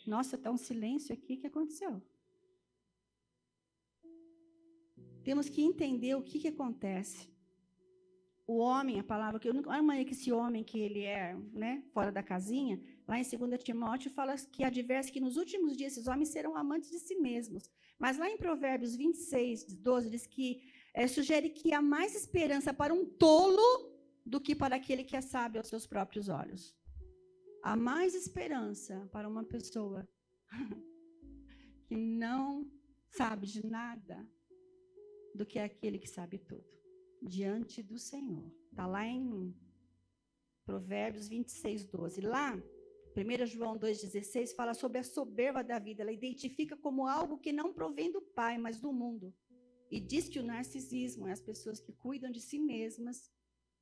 Nossa, está um silêncio aqui, o que aconteceu? Temos que entender o que acontece. O homem, a palavra que eu não amanhã que esse homem que ele é, né, fora da casinha, lá em 2 Timóteo fala que adverte que nos últimos dias esses homens serão amantes de si mesmos. Mas lá em Provérbios 26, 12, diz que sugere que há mais esperança para um tolo do que para aquele que é sábio aos seus próprios olhos. Há mais esperança para uma pessoa que não sabe de nada do que aquele que sabe tudo, diante do Senhor. Está lá em Provérbios 26, 12. Lá, 1 João 2,16 fala sobre a soberba da vida. Ela identifica como algo que não provém do Pai, mas do mundo. E diz que o narcisismo é as pessoas que cuidam de si mesmas.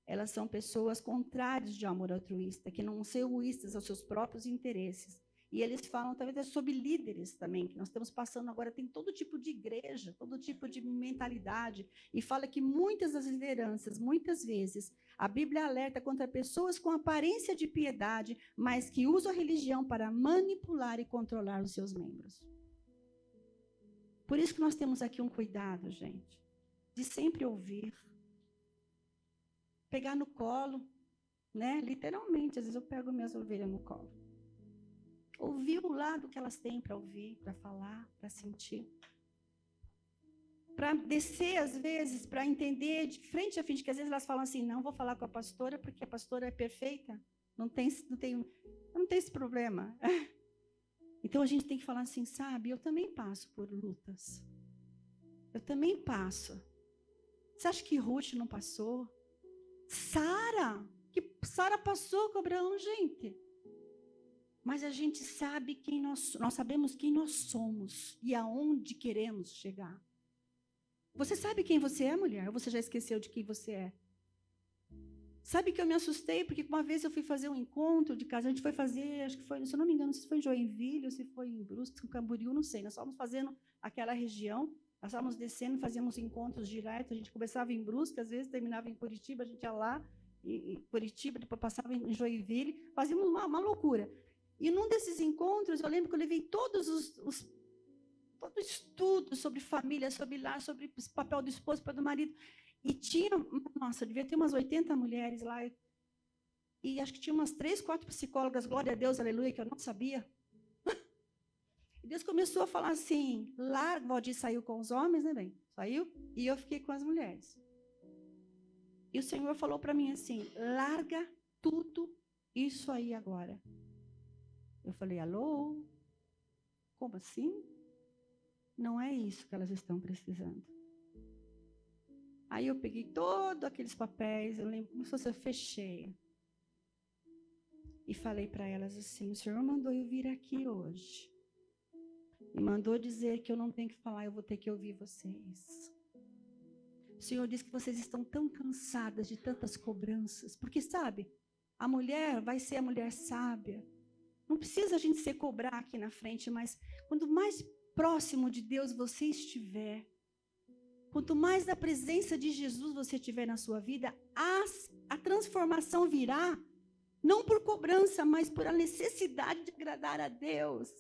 Elas são pessoas contrárias de amor altruísta, que não são egoístas aos seus próprios interesses. E eles falam talvez sobre líderes também, que nós estamos passando agora, tem todo tipo de igreja, todo tipo de mentalidade, e fala que muitas das lideranças, muitas vezes, a Bíblia alerta contra pessoas com aparência de piedade, mas que usam a religião para manipular e controlar os seus membros. Por isso que nós temos aqui um cuidado, gente, de sempre ouvir, pegar no colo, né? Literalmente, às vezes eu pego minhas ovelhas no colo. Ouvir o lado que elas têm para ouvir, para falar, para sentir. Para descer, às vezes, para entender de frente a frente, que às vezes elas falam assim, não vou falar com a pastora, porque a pastora é perfeita, não tem esse problema. Então, a gente tem que falar assim, sabe, eu também passo por lutas. Eu também passo. Você acha que Ruth não passou? Sara passou com Abraão, gente. Mas a gente sabe nós sabemos quem nós somos e aonde queremos chegar. Você sabe quem você é, mulher? Ou você já esqueceu de quem você é? Sabe que eu me assustei, porque uma vez eu fui fazer um encontro de casa, a gente foi fazer, acho que foi, se eu não me engano, se foi em Joinville, ou se foi em Brusque, em Camboriú, não sei. Nós estávamos fazendo aquela região, nós estávamos descendo, fazíamos encontros diretos, a gente começava em Brusque, às vezes terminava em Curitiba, a gente ia lá, em Curitiba, depois passava em Joinville, fazíamos uma loucura. E num desses encontros, eu lembro que eu levei todo o estudo sobre família, sobre lar, sobre o papel do esposo, papel do marido. E tinha, nossa, devia ter umas 80 mulheres lá. E acho que tinha umas 3, 4 psicólogas, glória a Deus, aleluia, que eu não sabia. E Deus começou a falar assim, larga, o Valdir saiu com os homens, né, bem? Saiu, e eu fiquei com as mulheres. E o Senhor falou para mim assim, larga tudo isso aí agora. Eu falei, alô? Como assim? Não é isso que elas estão precisando. Aí eu peguei todos aqueles papéis, eu lembro como se fosse, eu fechei. E falei para elas assim, o Senhor mandou eu vir aqui hoje. E mandou dizer que eu não tenho que falar, eu vou ter que ouvir vocês. O Senhor disse que vocês estão tão cansadas de tantas cobranças. Porque, sabe, a mulher vai ser a mulher sábia. Não precisa a gente se cobrar aqui na frente, mas quanto mais próximo de Deus você estiver, quanto mais da presença de Jesus você tiver na sua vida, a transformação virá, não por cobrança, mas por a necessidade de agradar a Deus.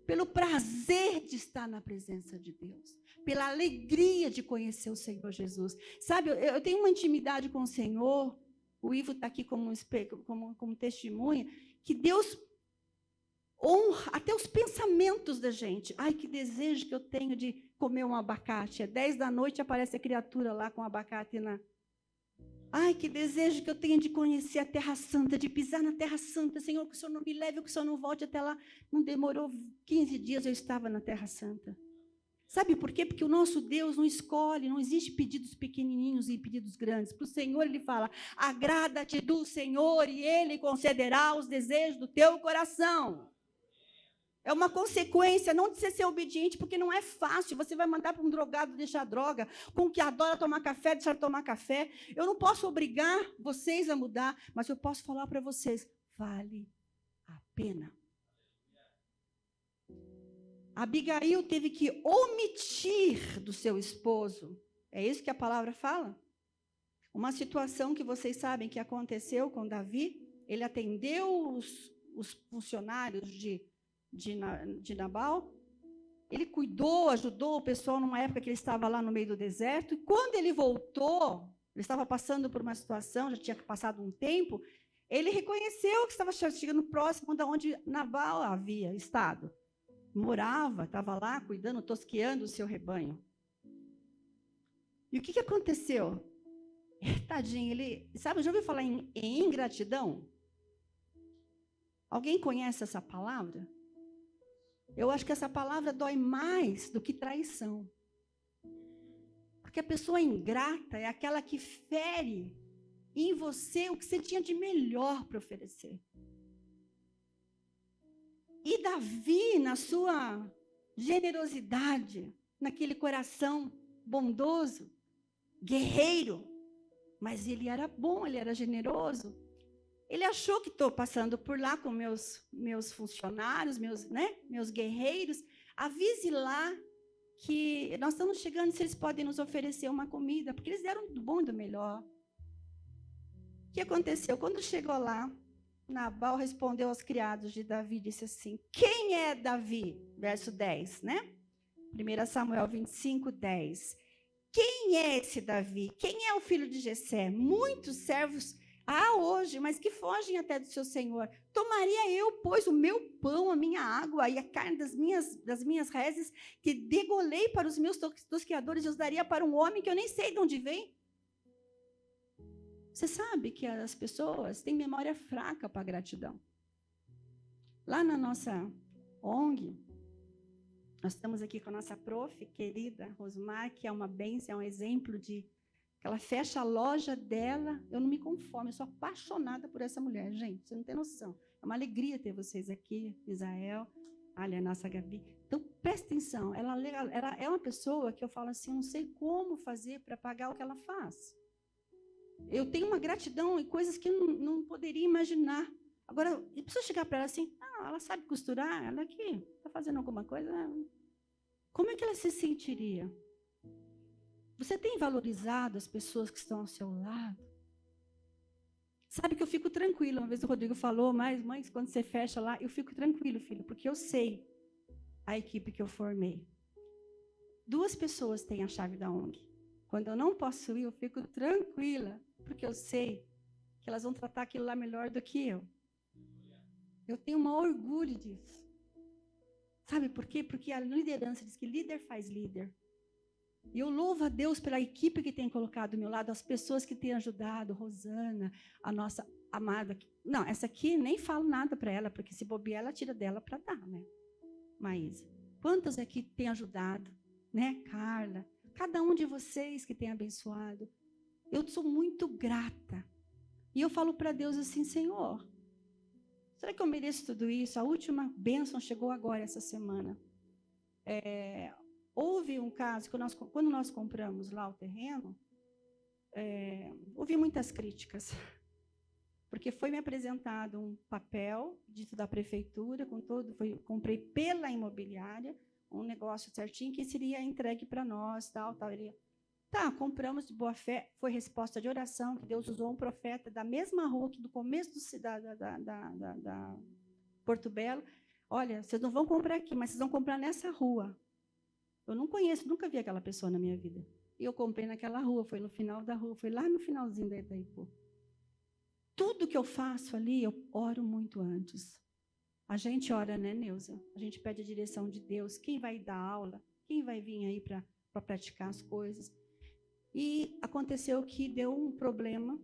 Pelo prazer de estar na presença de Deus. pela alegria de conhecer o Senhor Jesus. Sabe, eu tenho uma intimidade com o Senhor, o Ivo está aqui como testemunha, que Deus honra até os pensamentos da gente. Ai, que desejo que eu tenho de comer um abacate. 10 da noite aparece a criatura lá com abacate na... Ai, que desejo que eu tenho de conhecer a Terra Santa, de pisar na Terra Santa. Senhor, que o Senhor não me leve, que o Senhor não volte até lá. Não demorou 15 dias, eu estava na Terra Santa. Sabe por quê? Porque o nosso Deus não escolhe, não existe pedidos pequenininhos e pedidos grandes. Para o Senhor, Ele fala, agrada-te do Senhor e Ele concederá os desejos do teu coração. É uma consequência, não de você ser obediente, porque não é fácil. Você vai mandar para um drogado deixar droga, com o que adora tomar café, deixar de tomar café. Eu não posso obrigar vocês a mudar, mas eu posso falar para vocês, vale a pena. Abigail teve que omitir do seu esposo. É isso que a palavra fala? Uma situação que vocês sabem que aconteceu com Davi. Ele atendeu os funcionários de Nabal. Ele cuidou, ajudou o pessoal numa época que ele estava lá no meio do deserto. E quando ele voltou, ele estava passando por uma situação, já tinha passado um tempo, ele reconheceu que estava chegando próximo de onde Nabal havia estado. Morava, estava lá cuidando, tosqueando o seu rebanho. E o que aconteceu? Tadinho, ele... Sabe, já ouviu falar em ingratidão? Alguém conhece essa palavra? Eu acho que essa palavra dói mais do que traição. Porque a pessoa ingrata é aquela que fere em você o que você tinha de melhor para oferecer. E Davi, na sua generosidade, naquele coração bondoso, guerreiro, mas ele era bom, ele era generoso. Ele achou que estou passando por lá com meus funcionários, meus guerreiros. Avise lá que nós estamos chegando, se eles podem nos oferecer uma comida, porque eles deram do bom e do melhor. O que aconteceu? Quando chegou lá, Nabal respondeu aos criados de Davi, disse assim, quem é Davi? Verso 10, né? 1 Samuel 25, 10. Quem é esse Davi? Quem é o filho de Jessé? Muitos servos há hoje, mas que fogem até do seu senhor. Tomaria eu, pois, o meu pão, a minha água e a carne das minhas reses, que degolei para os meus tosqueadores, eu os daria para um homem que eu nem sei de onde vem? Você sabe que as pessoas têm memória fraca para a gratidão. Lá na nossa ONG, nós estamos aqui com a nossa prof, querida Rosmar, que é uma bênção, é um exemplo de... Ela fecha a loja dela, eu não me conformo, eu sou apaixonada por essa mulher, gente, você não tem noção. É uma alegria ter vocês aqui, Israel, olha a nossa Gabi. Então, presta atenção, ela é uma pessoa que eu falo assim, não sei como fazer para pagar o que ela faz. Eu tenho uma gratidão em coisas que eu não poderia imaginar. Agora, eu preciso chegar para ela assim, ela sabe costurar, ela aqui está fazendo alguma coisa. Como é que ela se sentiria? Você tem valorizado as pessoas que estão ao seu lado? Sabe que eu fico tranquila. Uma vez o Rodrigo falou, mas mãe, quando você fecha lá, eu fico tranquilo, filho, porque eu sei a equipe que eu formei. 2 pessoas têm a chave da ONG. Quando eu não posso ir, eu fico tranquila, porque eu sei que elas vão tratar aquilo lá melhor do que eu. Eu tenho um orgulho disso. Sabe por quê? Porque a liderança diz que líder faz líder. E eu louvo a Deus pela equipe que tem colocado ao meu lado, as pessoas que têm ajudado, Rosana, a nossa amada. Não, essa aqui nem falo nada para ela, porque se bobear, ela tira dela para dar, né? Maísa. Quantas aqui têm ajudado, né? Carla. Cada um de vocês que tem abençoado. Eu sou muito grata. E eu falo para Deus assim, Senhor, será que eu mereço tudo isso? A última bênção chegou agora, essa semana. Houve um caso, quando nós compramos lá o terreno, houve muitas críticas. Porque foi me apresentado um papel dito da prefeitura, comprei pela imobiliária, um negócio certinho que seria entregue para nós, tal. Compramos de boa fé, foi resposta de oração, que Deus usou um profeta da mesma rua, que do começo da Porto Belo. Olha, vocês não vão comprar aqui, mas vocês vão comprar nessa rua. Eu não conheço, nunca vi aquela pessoa na minha vida. E eu comprei naquela rua, foi no final da rua, foi lá no finalzinho da Itaipu. Tudo que eu faço ali, eu oro muito antes. A gente ora, né, Neuza? A gente pede a direção de Deus. Quem vai dar aula? Quem vai vir aí para praticar as coisas? E aconteceu que deu um problema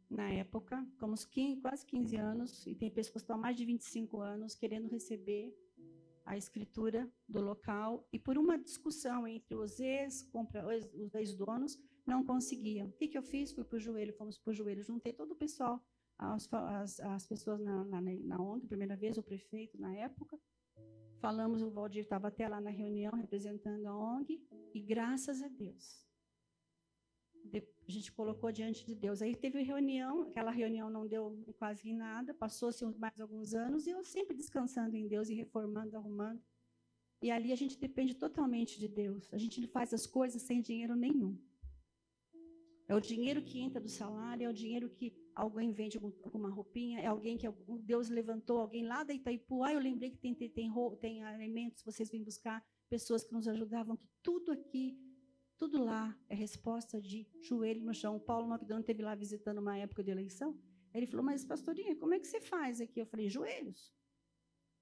na época, como quase 15 anos, e tem pessoas que estão há mais de 25 anos querendo receber a escritura do local, e por uma discussão entre os ex-donos, não conseguiam. O que eu fiz? Fui para o joelho, fomos para o joelho, juntei todo o pessoal, as pessoas na ONG, primeira vez, o prefeito na época, falamos, o Valdir estava até lá na reunião, representando a ONG, e graças a Deus, a gente colocou diante de Deus. Aí teve reunião, aquela reunião não deu quase em nada, passou-se mais alguns anos, e eu sempre descansando em Deus e reformando, arrumando. E ali a gente depende totalmente de Deus. A gente faz as coisas sem dinheiro nenhum. É o dinheiro que entra do salário, é o dinheiro que alguém vende alguma roupinha, é alguém que Deus levantou, alguém lá da Itaipu. Eu lembrei que tem alimentos, vocês vêm buscar, pessoas que nos ajudavam, que tudo aqui, tudo lá é resposta de joelho no chão. O Paulo Magdano esteve lá visitando uma época de eleição. Ele falou, mas pastorinha, como é que você faz aqui? Eu falei, joelhos.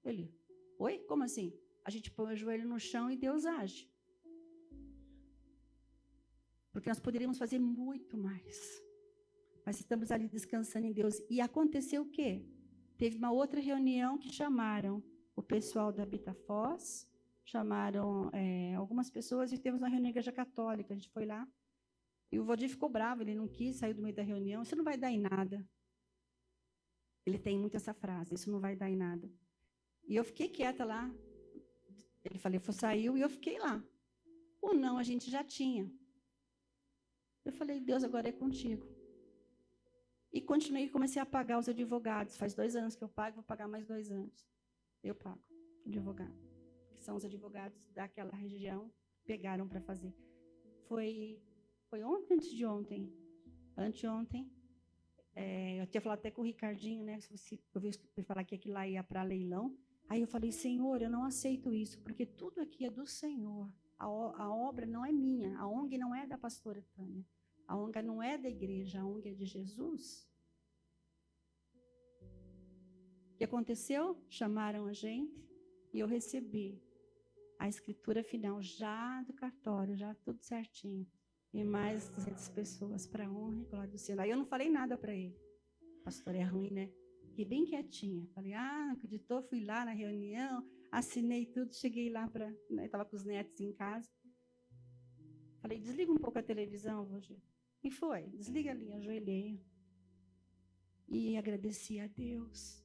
Ele, oi? Como assim? A gente põe o joelho no chão e Deus age. Porque nós poderíamos fazer muito mais. Mas estamos ali descansando em Deus. E aconteceu o quê? Teve uma outra reunião que chamaram o pessoal da Bitafós, chamaram algumas pessoas, e temos uma reunião na igreja católica. A gente foi lá. E o Valdir ficou bravo, ele não quis sair do meio da reunião. Isso não vai dar em nada. Ele tem muito essa frase, isso não vai dar em nada. E eu fiquei quieta lá. Ele saiu e eu fiquei lá. O não a gente já tinha. Eu falei, Deus, agora é contigo. E continuei e comecei a pagar os advogados. Faz 2 anos que eu pago, vou pagar mais 2 anos. Eu pago advogado. Que são os advogados daquela região, pegaram para fazer. Foi ontem, antes de ontem? Anteontem. Eu tinha falado até com o Ricardinho, né? Eu vi falar que aquilo lá ia para leilão. Aí eu falei, Senhor, eu não aceito isso, porque tudo aqui é do Senhor. A obra não é minha, a ONG não é da pastora Tânia, a ONG não é da igreja, a ONG é de Jesus. O que aconteceu? Chamaram a gente e eu recebi a escritura final já do cartório, já tudo certinho. E mais 200 pessoas para a honra e glória do Senhor. Aí eu não falei nada para ele. Pastor, é ruim, né? Fiquei bem quietinha. Falei, acreditou, fui lá na reunião, assinei tudo, cheguei lá para... Estava com os netos em casa. Falei, desliga um pouco a televisão, Valdir. E foi, desliga ali, ajoelhei. E agradeci a Deus.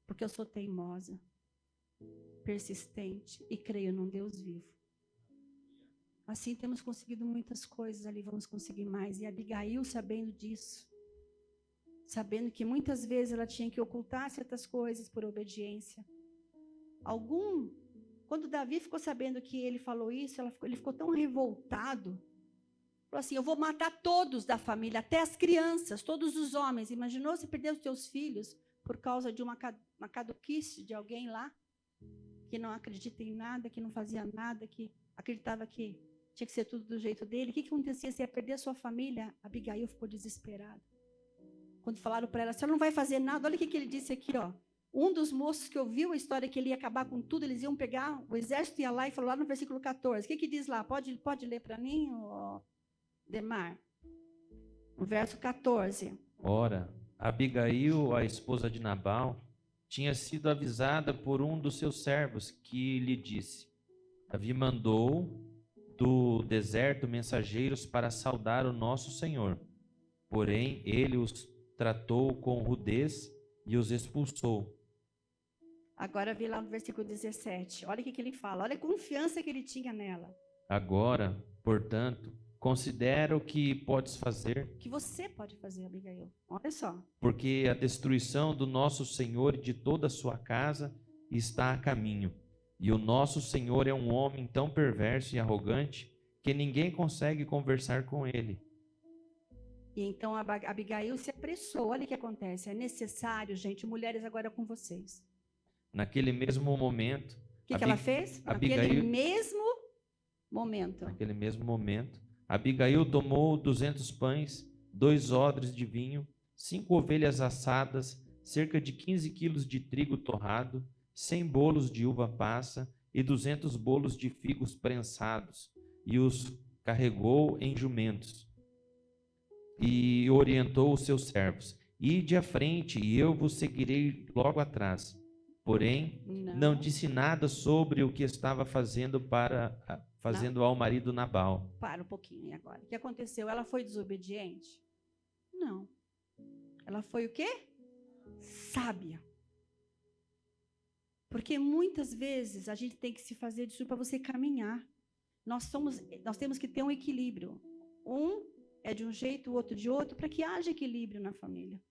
Porque eu sou teimosa, persistente e creio num Deus vivo. Assim temos conseguido muitas coisas ali, vamos conseguir mais. E Abigail, sabendo disso, sabendo que muitas vezes ela tinha que ocultar certas coisas por obediência. Quando Davi ficou sabendo que ele falou isso, ele ficou tão revoltado. Falou assim, eu vou matar todos da família, até as crianças, todos os homens. Imaginou se perder os teus filhos por causa de uma caduquice de alguém lá, que não acredita em nada, que não fazia nada, que acreditava que tinha que ser tudo do jeito dele. O que acontecia se ia perder a sua família? Abigail ficou desesperada. Quando falaram para ela, você não vai fazer nada, olha o que ele disse aqui, ó. Um dos moços que ouviu a história que ele ia acabar com tudo, eles iam pegar, o exército ia lá e falou lá no versículo 14. O que diz lá? Pode ler para mim, Demar? No verso 14. Ora, Abigail, a esposa de Nabal, tinha sido avisada por um dos seus servos, que lhe disse, Davi mandou do deserto mensageiros para saudar o nosso Senhor. Porém, ele os tratou com rudez e os expulsou. Agora vi lá no versículo 17. Olha o que ele fala. Olha a confiança que ele tinha nela. Agora, portanto, considera o que podes fazer. O que você pode fazer, Abigail? Olha só. Porque a destruição do nosso Senhor e de toda a sua casa está a caminho. E o nosso Senhor é um homem tão perverso e arrogante que ninguém consegue conversar com ele. E então Abigail se apressou. Olha o que acontece. É necessário, gente, mulheres agora com vocês. Naquele mesmo momento, que ela fez? Naquele mesmo momento. Naquele mesmo momento, Abigail tomou 200 pães, 2 odres de vinho, 5 ovelhas assadas, cerca de 15 quilos de trigo torrado, 100 bolos de uva passa e 200 bolos de figos prensados, e os carregou em jumentos. E orientou os seus servos: ide à frente, e eu vos seguirei logo atrás. Porém, não disse nada sobre o que estava fazendo ao marido Nabal. Para um pouquinho agora. O que aconteceu? Ela foi desobediente? Não. Ela foi o quê? Sábia. Porque muitas vezes a gente tem que se fazer disso para você caminhar. Nós temos que ter um equilíbrio. Um é de um jeito, o outro de outro, para que haja equilíbrio na família.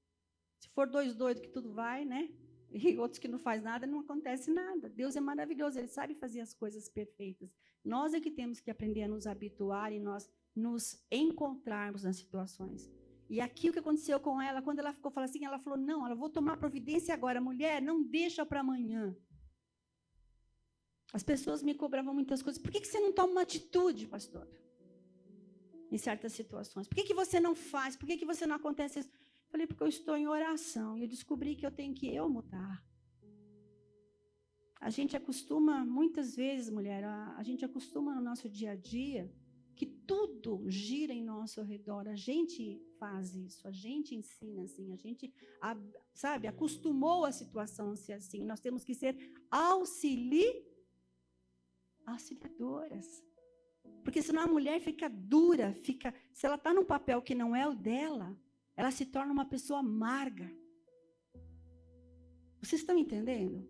Se for 2 doidos que tudo vai, né? E outros que não faz nada, não acontece nada. Deus é maravilhoso, Ele sabe fazer as coisas perfeitas. Nós é que temos que aprender a nos habituar e nós nos encontrarmos nas situações. E aqui o que aconteceu com ela, quando ela falou assim, ela falou, não, ela vou tomar providência agora. Mulher, não deixa para amanhã. As pessoas me cobravam muitas coisas. Por que você não toma uma atitude, pastora? Em certas situações. Por que você não faz? Por que você não acontece isso? Falei, porque eu estou em oração. E eu descobri que eu tenho que mudar. A gente acostuma, muitas vezes, mulher, a gente acostuma no nosso dia a dia que tudo gira em nosso redor. A gente faz isso, a gente ensina assim, a gente, sabe, acostumou a situação a ser assim. Nós temos que ser auxiliadoras. Porque senão a mulher fica dura, se ela está num papel que não é o dela, ela se torna uma pessoa amarga. Vocês estão entendendo?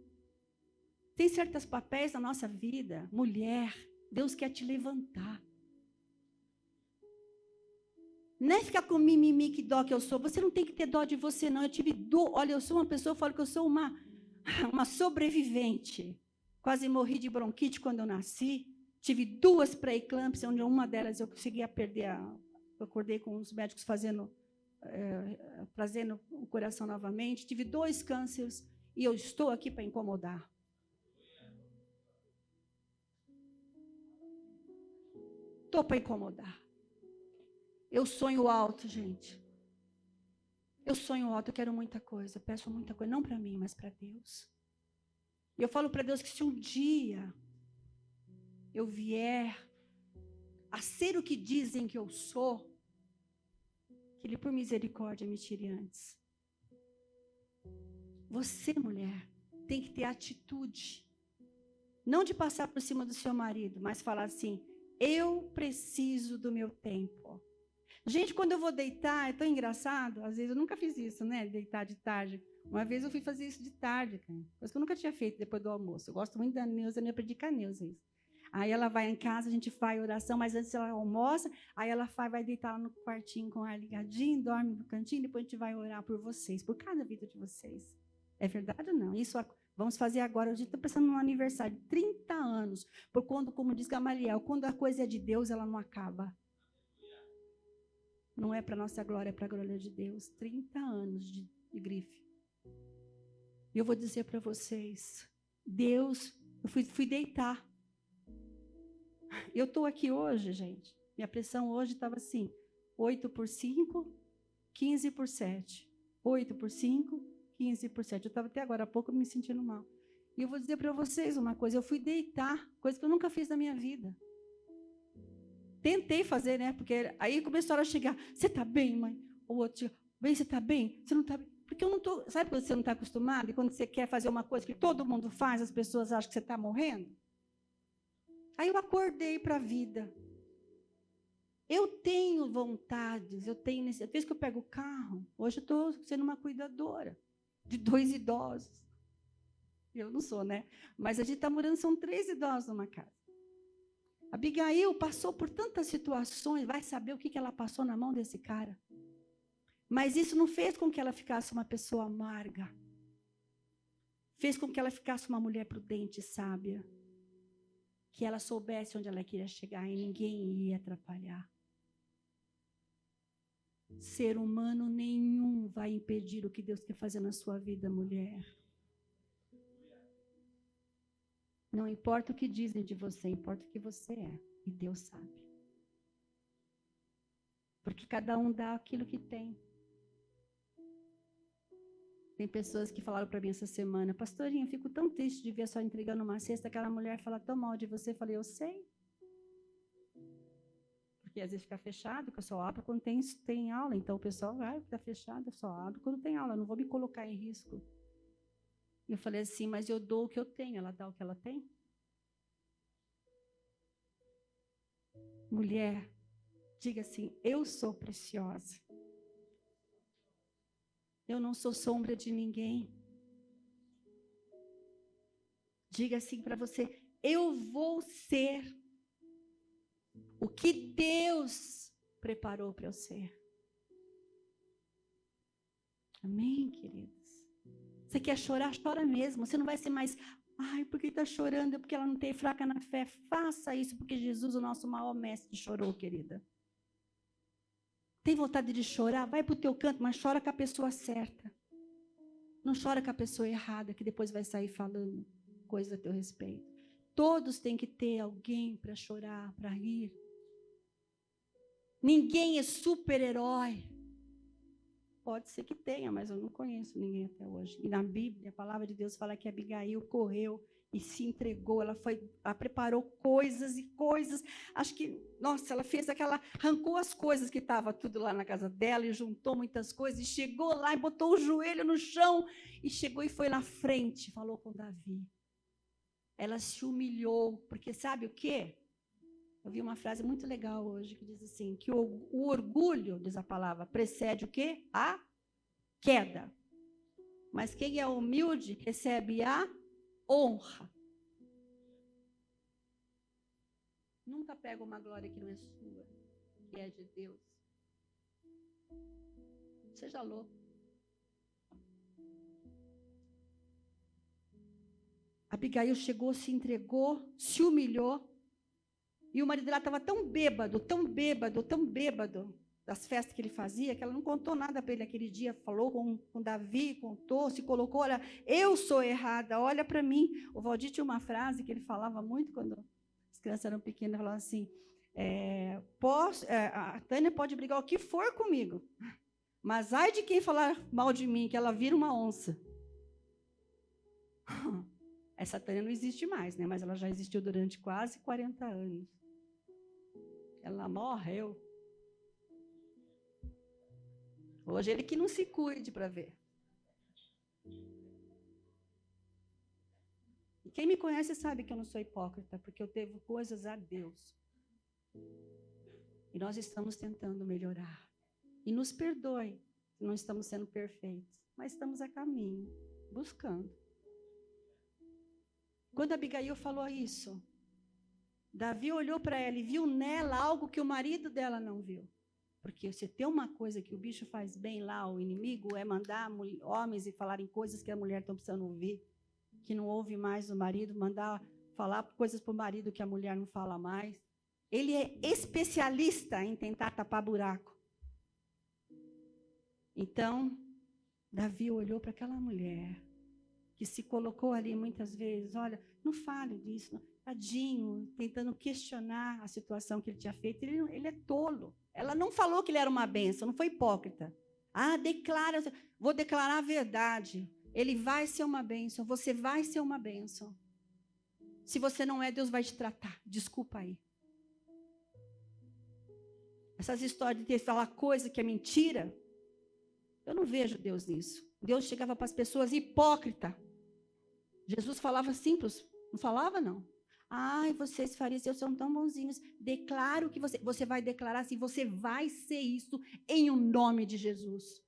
Tem certos papéis na nossa vida, mulher, Deus quer te levantar. Não é ficar com mimimi, que dó que eu sou. Você não tem que ter dó de você, não. Eu tive dó. Olha, eu sou uma pessoa, eu falo que eu sou uma sobrevivente. Quase morri de bronquite quando eu nasci. Tive 2 pré-eclâmpsias, onde uma delas eu consegui perder. Eu acordei com os médicos trazendo o coração novamente. Tive 2 cânceres e eu estou aqui para incomodar. Estou para incomodar. Eu sonho alto, gente. Eu sonho alto, eu quero muita coisa, eu peço muita coisa, não para mim, mas para Deus. E eu falo para Deus que se um dia eu vier a ser o que dizem que eu sou, que Ele, por misericórdia, me tire antes. Você, mulher, tem que ter atitude. Não de passar por cima do seu marido, mas falar assim, eu preciso do meu tempo. Gente, quando eu vou deitar, é tão engraçado, às vezes eu nunca fiz isso, né, deitar de tarde. Uma vez eu fui fazer isso de tarde, cara. Coisa que eu nunca tinha feito depois do almoço. Eu gosto muito da Neuza, eu aprendi com a Neuza isso. Aí ela vai em casa, a gente faz oração, mas antes ela almoça, aí ela vai deitar lá no quartinho com o ar ligadinho, dorme no cantinho, depois a gente vai orar por vocês, por cada vida de vocês. É verdade ou não? Isso vamos fazer agora. A gente está pensando num aniversário de 30 anos, por quando, como diz Gamaliel, quando a coisa é de Deus, ela não acaba. Não é para a nossa glória, é para a glória de Deus. 30 anos de grife. E eu vou dizer para vocês, Deus, eu fui deitar. Eu estou aqui hoje, gente. Minha pressão hoje estava assim, 8 por 5, 15 por 7. 8 por 5, 15 por 7. Eu estava até agora há pouco me sentindo mal. E eu vou dizer para vocês uma coisa, eu fui deitar, coisa que eu nunca fiz na minha vida. Tentei fazer, né? Porque aí começaram a chegar, você está bem, mãe? O outro, bem, você está bem? Você não está bem? Porque eu não estou, sabe quando você não está acostumado? E quando você quer fazer uma coisa que todo mundo faz, as pessoas acham que você está morrendo? Aí eu acordei para a vida. Eu tenho vontades, Às vezes que eu pego o carro, hoje eu estou sendo uma cuidadora de 2 idosos. Eu não sou, né? Mas a gente está morando, são 3 idosos numa casa. Abigail passou por tantas situações, vai saber o que ela passou na mão desse cara. Mas isso não fez com que ela ficasse uma pessoa amarga. Fez com que ela ficasse uma mulher prudente e sábia. Que ela soubesse onde ela queria chegar e ninguém ia atrapalhar. Ser humano nenhum vai impedir o que Deus quer fazer na sua vida, mulher. Não importa o que dizem de você, importa o que você é. E Deus sabe. Porque cada um dá aquilo que tem. Tem pessoas que falaram para mim essa semana, pastorinha, eu fico tão triste de ver a senhora entregando uma cesta, aquela mulher fala tão mal de você. Eu falei, eu sei. Porque às vezes fica fechado, que eu só abro quando tem aula. Então o pessoal vai, fica fechado, eu só abro quando tem aula. Eu não vou me colocar em risco. E eu falei assim, mas eu dou o que eu tenho, ela dá o que ela tem? Mulher, diga assim, eu sou preciosa. Eu não sou sombra de ninguém. Diga assim para você, eu vou ser o que Deus preparou para eu ser. Amém, queridos? Você quer chorar? Chora mesmo. Você não vai ser mais, ai, por que está chorando? É porque ela não tem fraca na fé. Faça isso, porque Jesus, o nosso maior mestre, chorou, querida. Tem vontade de chorar? Vai para o teu canto, mas chora com a pessoa certa. Não chora com a pessoa errada, que depois vai sair falando coisa a teu respeito. Todos têm que ter alguém para chorar, para rir. Ninguém é super-herói. Pode ser que tenha, mas eu não conheço ninguém até hoje. E na Bíblia, a palavra de Deus fala que Abigail correu e se entregou. Ela preparou coisas e coisas. Acho que, nossa, ela fez arrancou as coisas que estavam tudo lá na casa dela e juntou muitas coisas. E chegou lá e botou o joelho no chão. E chegou e foi na frente, falou com Davi. Ela se humilhou, porque sabe o quê? Eu vi uma frase muito legal hoje, que diz assim, que o orgulho, diz a palavra, precede o quê? A queda. Mas quem é humilde recebe a honra. Nunca pega uma glória que não é sua, que é de Deus. Seja louco. Abigail chegou, se entregou, se humilhou. E o marido dela estava tão bêbado, tão bêbado, tão bêbado das festas que ele fazia, que ela não contou nada para ele aquele dia. Falou com Davi, contou, se colocou, olha, eu sou errada, olha para mim. O Valdir tinha uma frase que ele falava muito quando as crianças eram pequenas, falava assim, a Tânia pode brigar o que for comigo, mas ai de quem falar mal de mim, que ela vira uma onça. Essa Tânia não existe mais, né? Mas ela já existiu durante quase 40 anos. Ela morreu. Hoje ele que não se cuide para ver. E quem me conhece sabe que eu não sou hipócrita, porque eu devo coisas a Deus. E nós estamos tentando melhorar. E nos perdoe se não estamos sendo perfeitos, mas estamos a caminho, buscando. Quando Abigail falou isso, Davi olhou para ela e viu nela algo que o marido dela não viu. Porque se tem uma coisa que o bicho faz bem lá, o inimigo, é mandar homens e falarem coisas que a mulher está precisando ouvir, que não ouve mais o marido, mandar falar coisas para o marido que a mulher não fala mais. Ele é especialista em tentar tapar buraco. Então, Davi olhou para aquela mulher que se colocou ali muitas vezes, olha, não fale disso, não. Tadinho, tentando questionar a situação que ele tinha feito. Ele é tolo. Ela não falou que ele era uma bênção, não foi hipócrita. Vou declarar a verdade. Ele vai ser uma bênção, você vai ser uma bênção. Se você não é, Deus vai te tratar. Desculpa aí. Essas histórias de falar coisa que é mentira, eu não vejo Deus nisso. Deus chegava para as pessoas hipócrita. Jesus falava simples, não falava não. Ai, vocês fariseus são tão bonzinhos. Declaro que você vai declarar assim, você vai ser isso em o nome de Jesus.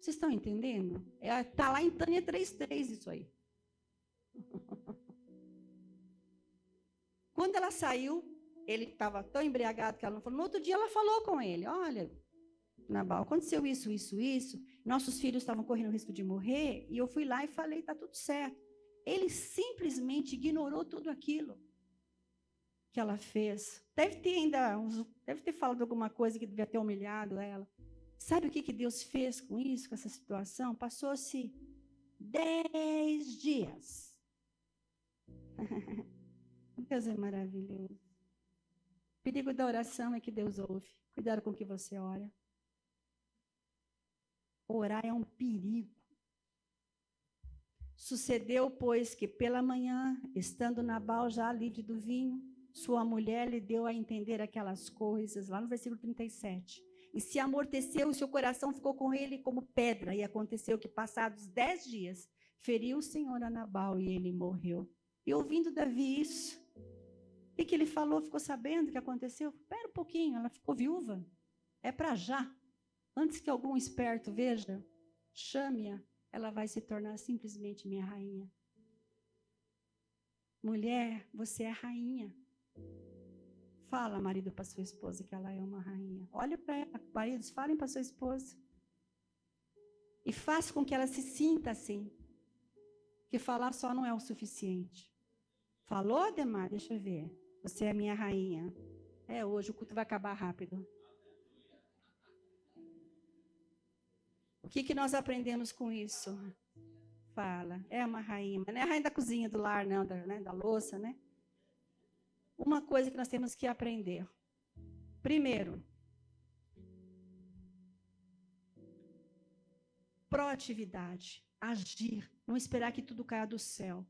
Vocês estão entendendo? Está lá em Tânia 3:3 isso aí. Quando ela saiu, ele estava tão embriagado que ela não falou. No outro dia ela falou com ele, olha, Nabal, aconteceu isso. Nossos filhos estavam correndo o risco de morrer e eu fui lá e falei, está tudo certo. Ele simplesmente ignorou tudo aquilo que ela fez. Deve ter falado alguma coisa que devia ter humilhado ela. Sabe o que Deus fez com isso, com essa situação? Passou-se 10 dias. Deus é maravilhoso. O perigo da oração é que Deus ouve. Cuidado com o que você ora. Orar é um perigo. Sucedeu, pois, que pela manhã, estando Nabal já livre do vinho, sua mulher lhe deu a entender aquelas coisas, lá no versículo 37. E se amorteceu, e seu coração ficou com ele como pedra. E aconteceu que, passados 10 dias, feriu o Senhor a Nabal e ele morreu. E ouvindo Davi isso, o que ele falou? Ficou sabendo o que aconteceu? Espera um pouquinho, ela ficou viúva. É para já. Antes que algum esperto veja, chame-a, ela vai se tornar simplesmente minha rainha. Mulher, você é rainha. Fala, marido, para sua esposa que ela é uma rainha. Olha para ela, maridos, falem para sua esposa. E faça com que ela se sinta assim. Que falar só não é o suficiente. Falou, Ademar? Deixa eu ver. Você é minha rainha. Hoje o culto vai acabar rápido. O que nós aprendemos com isso? Fala, é uma rainha. Mas não é a rainha da cozinha, do lar, não, da louça, né? Uma coisa que nós temos que aprender. Primeiro, proatividade, agir, não esperar que tudo caia do céu.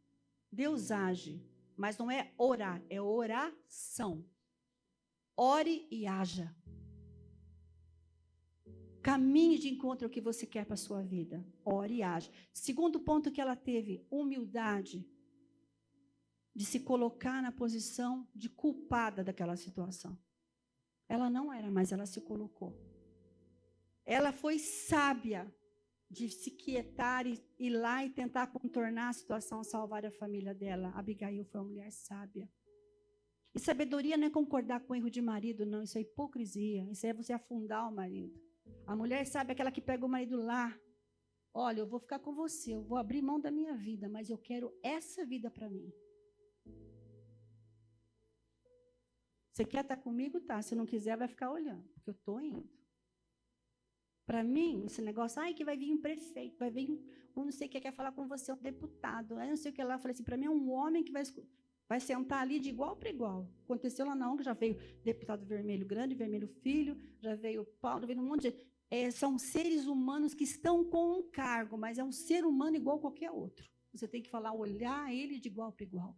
Deus age, mas não é orar, é oração. Ore e haja. Caminhe de encontro ao que você quer para a sua vida. Ore e haja. Segundo ponto que ela teve, humildade. De se colocar na posição de culpada daquela situação. Ela não era, mas ela se colocou. Ela foi sábia de se quietar e ir lá e tentar contornar a situação, salvar a família dela. Abigail foi uma mulher sábia. E sabedoria não é concordar com o erro de marido, não. Isso é hipocrisia. Isso é você afundar o marido. A mulher sábia é aquela que pega o marido lá. Olha, eu vou ficar com você, eu vou abrir mão da minha vida, mas eu quero essa vida para mim. Você quer estar comigo? Tá. Se não quiser, vai ficar olhando, porque eu estou indo. Para mim, esse negócio, que vai vir um prefeito, vai vir um não sei o que quer falar com você, um deputado, não sei o que lá. Eu falei assim, para mim é um homem que vai sentar ali de igual para igual. Aconteceu lá na ONG, já veio deputado Vermelho Grande, Vermelho Filho, já veio Paulo, já veio um monte de... são seres humanos que estão com um cargo, mas é um ser humano igual a qualquer outro. Você tem que falar, olhar ele de igual para igual.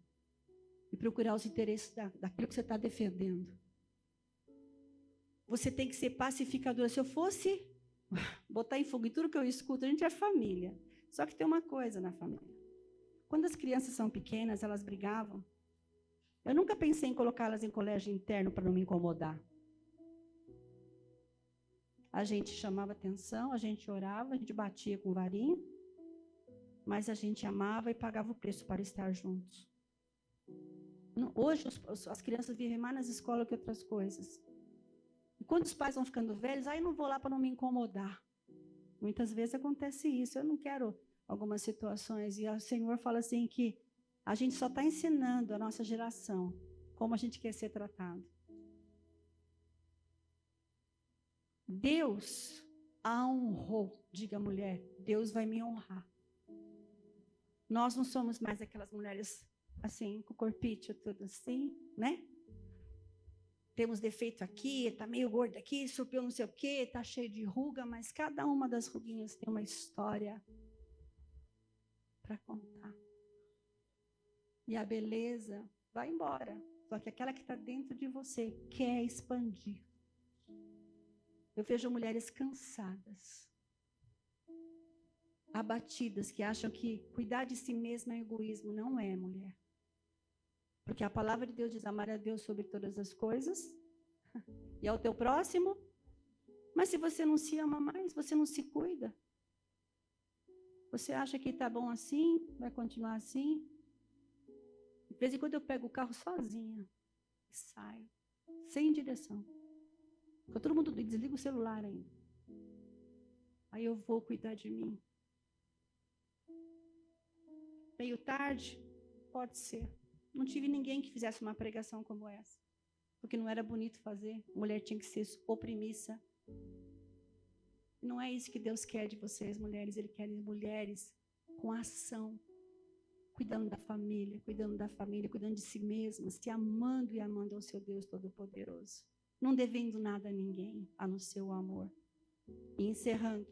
E procurar os interesses daquilo que você está defendendo. Você tem que ser pacificadora. Se eu fosse botar em fogo em tudo que eu escuto, a gente é família. Só que tem uma coisa na família. Quando as crianças são pequenas, elas brigavam. Eu nunca pensei em colocá-las em colégio interno para não me incomodar. A gente chamava atenção, a gente orava, a gente batia com varinha, mas a gente amava e pagava o preço para estar juntos. Hoje, as crianças vivem mais nas escolas que outras coisas. E quando os pais vão ficando velhos, aí não vou lá para não me incomodar. Muitas vezes acontece isso. Eu não quero algumas situações. E o Senhor fala assim que a gente só está ensinando a nossa geração como a gente quer ser tratado. Deus a honrou. Diga, mulher, Deus vai me honrar. Nós não somos mais aquelas mulheres assim, com o corpício tudo assim, né? Temos defeito aqui, está meio gordo aqui, subiu não sei o quê, está cheio de ruga, mas cada uma das ruguinhas tem uma história para contar. E a beleza vai embora. Só que aquela que está dentro de você quer expandir. Eu vejo mulheres cansadas, abatidas, que acham que cuidar de si mesma é egoísmo. Não é, mulher. Porque a palavra de Deus diz, amar a Deus sobre todas as coisas e ao teu próximo. Mas se você não se ama mais, você não se cuida. Você acha que está bom assim, vai continuar assim. De vez em quando eu pego o carro sozinha e saio, sem direção. Fica todo mundo desliga o celular ainda. Aí eu vou cuidar de mim. Meio tarde? Pode ser. Não tive ninguém que fizesse uma pregação como essa. Porque não era bonito fazer. A mulher tinha que ser oprimiça. Não é isso que Deus quer de vocês, mulheres. Ele quer mulheres com ação. cuidando da família, cuidando de si mesma, se amando e amando ao seu Deus Todo-Poderoso. Não devendo nada a ninguém, a não ser o amor. E encerrando,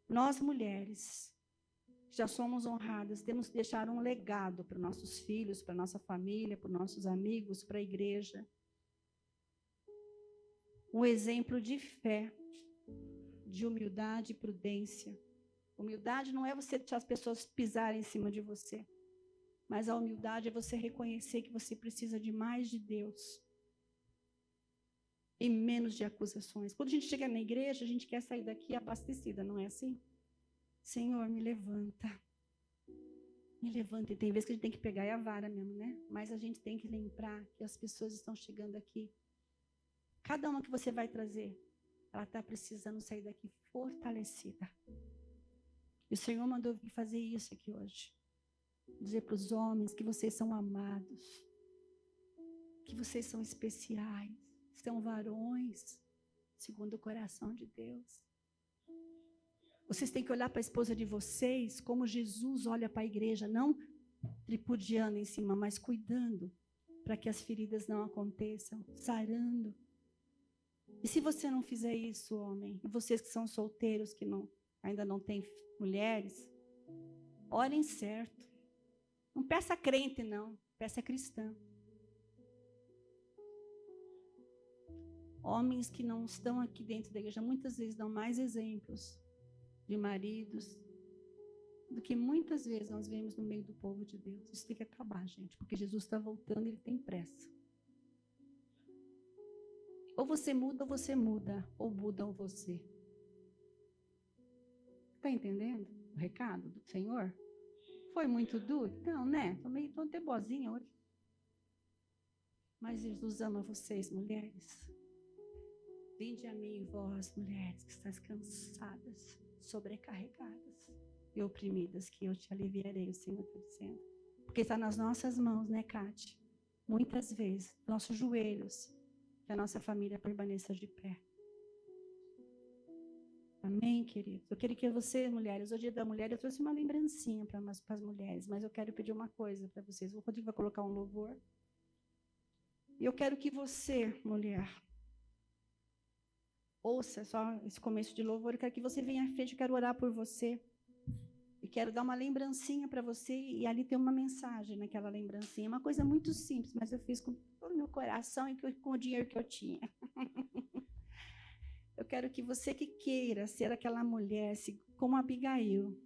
nós mulheres, já somos honradas, temos que deixar um legado para os nossos filhos, para a nossa família, para os nossos amigos, para a igreja. Um exemplo de fé, de humildade e prudência. Humildade não é você deixar as pessoas pisarem em cima de você, mas a humildade é você reconhecer que você precisa de mais de Deus e menos de acusações. Quando a gente chega na igreja, a gente quer sair daqui abastecida, não é assim? Senhor, me levanta. Me levanta. E tem vezes que a gente tem que pegar a vara mesmo, né? Mas a gente tem que lembrar que as pessoas estão chegando aqui. Cada uma que você vai trazer, ela está precisando sair daqui fortalecida. E o Senhor mandou vir fazer isso aqui hoje. Dizer para os homens que vocês são amados, que vocês são especiais, são varões, segundo o coração de Deus. Vocês têm que olhar para a esposa de vocês como Jesus olha para a igreja, não tripudiando em cima, mas cuidando para que as feridas não aconteçam, sarando. E se você não fizer isso, homem, e vocês que são solteiros, que ainda não têm mulheres, orem certo. Não peça crente, não. Peça cristã. Homens que não estão aqui dentro da igreja, muitas vezes dão mais exemplos de maridos do que muitas vezes nós vemos no meio do povo de Deus. Isso tem que acabar, gente, porque Jesus está voltando e ele tem pressa. Ou você muda, ou mudam você. Está entendendo o recado do Senhor? Foi muito duro? Não, né? Estou até boazinha hoje. Mas Jesus ama vocês, mulheres. Vinde a mim, vós, mulheres, que estáis cansadas, sobrecarregadas e oprimidas, que eu te aliviarei, o Senhor está dizendo. Porque está nas nossas mãos, né, Cátia? Muitas vezes, nossos joelhos, que a nossa família permaneça de pé. Amém, queridos? Eu queria que você, mulheres, hoje é dia da mulher, eu trouxe uma lembrancinha para as mulheres, mas eu quero pedir uma coisa para vocês. O Rodrigo vai colocar um louvor. E eu quero que você, mulher, ouça só esse começo de louvor. Eu quero que você venha à frente, eu quero orar por você. E quero dar uma lembrancinha para você, e ali tem uma mensagem naquela lembrancinha. Uma coisa muito simples, mas eu fiz com todo o meu coração e com o dinheiro que eu tinha. Eu quero que você que queira ser aquela mulher, como Abigail,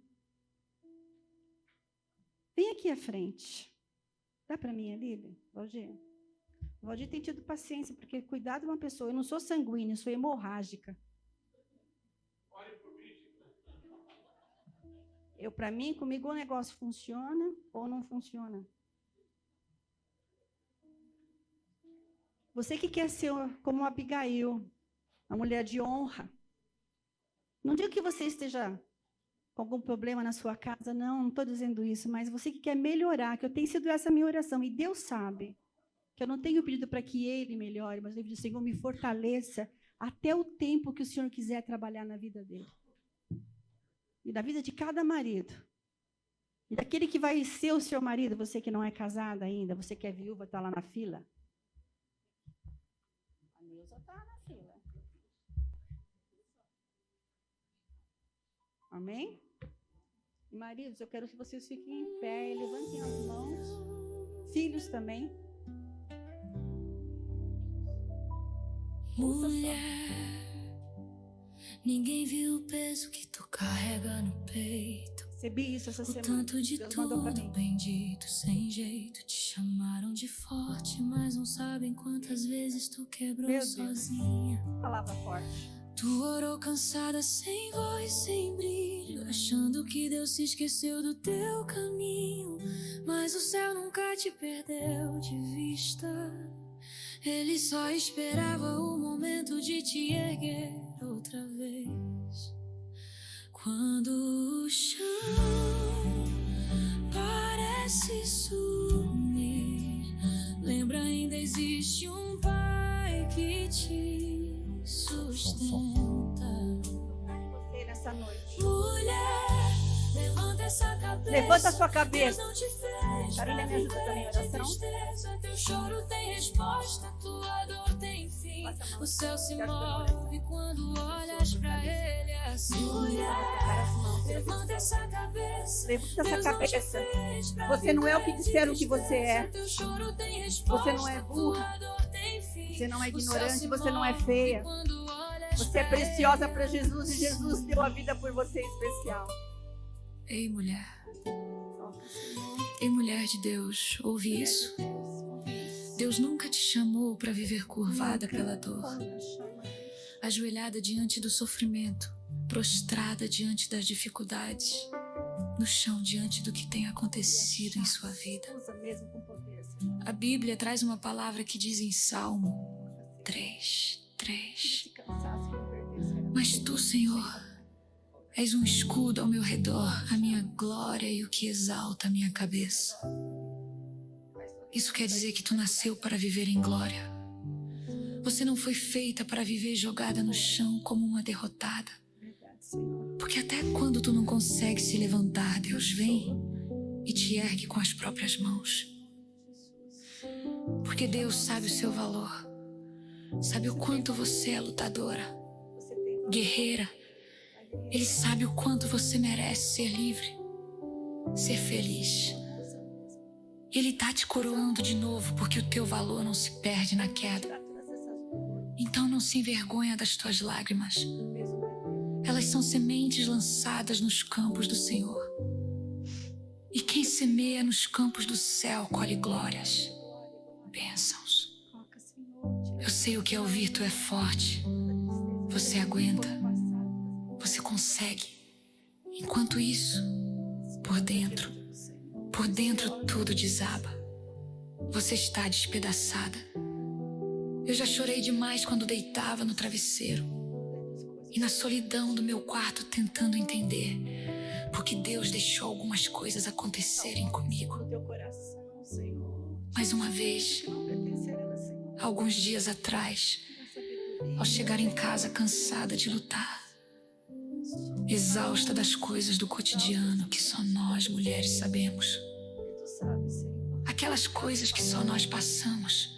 vem aqui à frente. Dá para mim ali, Valdir? O Valdir tem tido paciência, porque cuidar de uma pessoa, eu não sou sanguínea, eu sou hemorrágica. Para mim, comigo o negócio funciona ou não funciona. Você que quer ser como Abigail, uma mulher de honra. Não digo que você esteja com algum problema na sua casa, não estou dizendo isso, mas você que quer melhorar, que eu tenho sido essa minha oração, e Deus sabe que eu não tenho pedido para que Ele melhore, mas eu pedido, Senhor, me fortaleça até o tempo que o Senhor quiser trabalhar na vida dele. E da vida de cada marido. E daquele que vai ser o seu marido, você que não é casada ainda, você que é viúva, está lá na fila. A Neuza está na fila. Amém? E maridos, eu quero que vocês fiquem em pé e levantem as mãos. Filhos também. Mulher, ninguém viu o peso que tu carrega no peito. Recebi isso essa O semana. tanto de Deus mandou para tudo mim. bendito, sem jeito. Te chamaram de forte, mas não sabem quantas vezes tu quebrou Meu Deus. sozinha. Palavra forte. Tu orou cansada, sem voz, sem brilho, achando que Deus se esqueceu do teu caminho. Mas o céu nunca te perdeu de vista. Ele só esperava o momento de te erguer outra vez. Quando o chão parece sumir, lembra, ainda existe um Pai que te sustenta. Você nessa noite. Mulher, levanta essa cabeça. Levanta a sua cabeça. Deus não te fez Carília, pra me ajuda também em viver de oração. tristeza. Teu choro tem resposta, tua dor tem fim. Passa a mão. O céu se Quero fazer uma move quando olhas pra ele assim. Prepara as mãos. Levanta essa cabeça. Levanta essa Deus não te cabeça. fez pra Você não é o que viver de disseram que você é. tristeza. Teu choro tem resposta, Você não é burra. tua dor tem fim. Você não é O céu ignorante, se você não é move feia. quando olhas Você é pra preciosa ele para Jesus e Jesus deu a vida por você especial. Ei, mulher. Toca, Senhor. Ei, mulher de Deus, ouve isso? Deus nunca te chamou para viver curvada pela dor, ajoelhada diante do sofrimento, prostrada diante das dificuldades, no chão diante do que tem acontecido em sua vida. Usa mesmo com poder, Senhor. A Bíblia traz uma palavra que diz em Salmo 3:3. Esse cansaço que não pertencerá. Mas tu, Senhor, és um escudo ao meu redor, a minha glória e o que exalta a minha cabeça. Isso quer dizer que tu nasceu para viver em glória. Você não foi feita para viver jogada no chão como uma derrotada. Verdade, Senhor. Porque até quando tu não consegue se levantar, Deus vem e te ergue com as próprias mãos. Porque Deus sabe o seu valor. Sabe o quanto você é lutadora, Você tem valor. guerreira. Ele sabe o quanto você merece ser livre, ser feliz. Ele tá te coroando de novo porque o teu valor não se perde na queda. Tirar todas essas dores, Então não se envergonha das tuas lágrimas. mesmo. Elas são sementes lançadas nos campos do Senhor. E quem semeia nos campos do céu colhe glórias, bênçãos. Toca, Senhor. Tira Eu sei o que é ouvir, tu é forte. toda tristeza. Você aguenta. Foi passado. Você consegue. Enquanto isso, por dentro tudo desaba. Você está despedaçada. Eu já chorei demais quando deitava no travesseiro e na solidão do meu quarto tentando entender porque Deus deixou algumas coisas acontecerem comigo. No teu coração, Senhor. Mais uma vez, Que não pertencerá, Senhor. alguns dias atrás, Na sabedoria. ao chegar em casa cansada de lutar, exausta das coisas do cotidiano que só nós mulheres sabemos. Tu sabes, Senhor. Aquelas coisas que só nós passamos.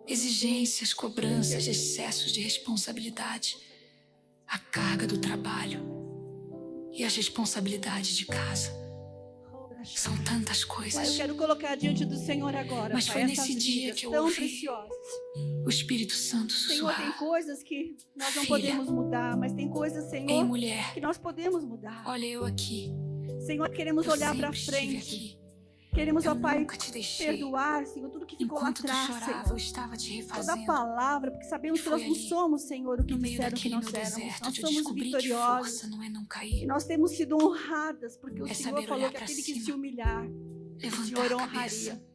Exigências, cobranças, excessos de responsabilidade. A carga do trabalho. E as responsabilidades de casa. São tantas Pai, eu coisas. quero colocar diante do Senhor agora, Mas Pai, foi essas nesse dia vidas que eu tão ouvi preciosas. O Espírito Santo Senhor, tem sussurrar. coisas que nós não Filha. podemos mudar, mas tem coisas, Ei, Senhor, mulher, que nós podemos mudar. olha eu aqui. Senhor, queremos Eu olhar para sempre estive frente. aqui. Queremos, ó Eu Pai, nunca te deixei. perdoar, Senhor, tudo que ficou lá Enquanto tu atrás, chorava, eu Senhor. estava te Toda refazendo. palavra, porque sabemos E que nós foi não ali, somos, Senhor, o que No meio disseram que daquele nós meu éramos. deserto, Nós de somos descobrir que vitoriosos. força não é não E cair. nós temos sido honradas, porque o É Senhor saber falou olhar que pra aquele que cima. se humilhar, o Levantar Senhor a honraria. cabeça.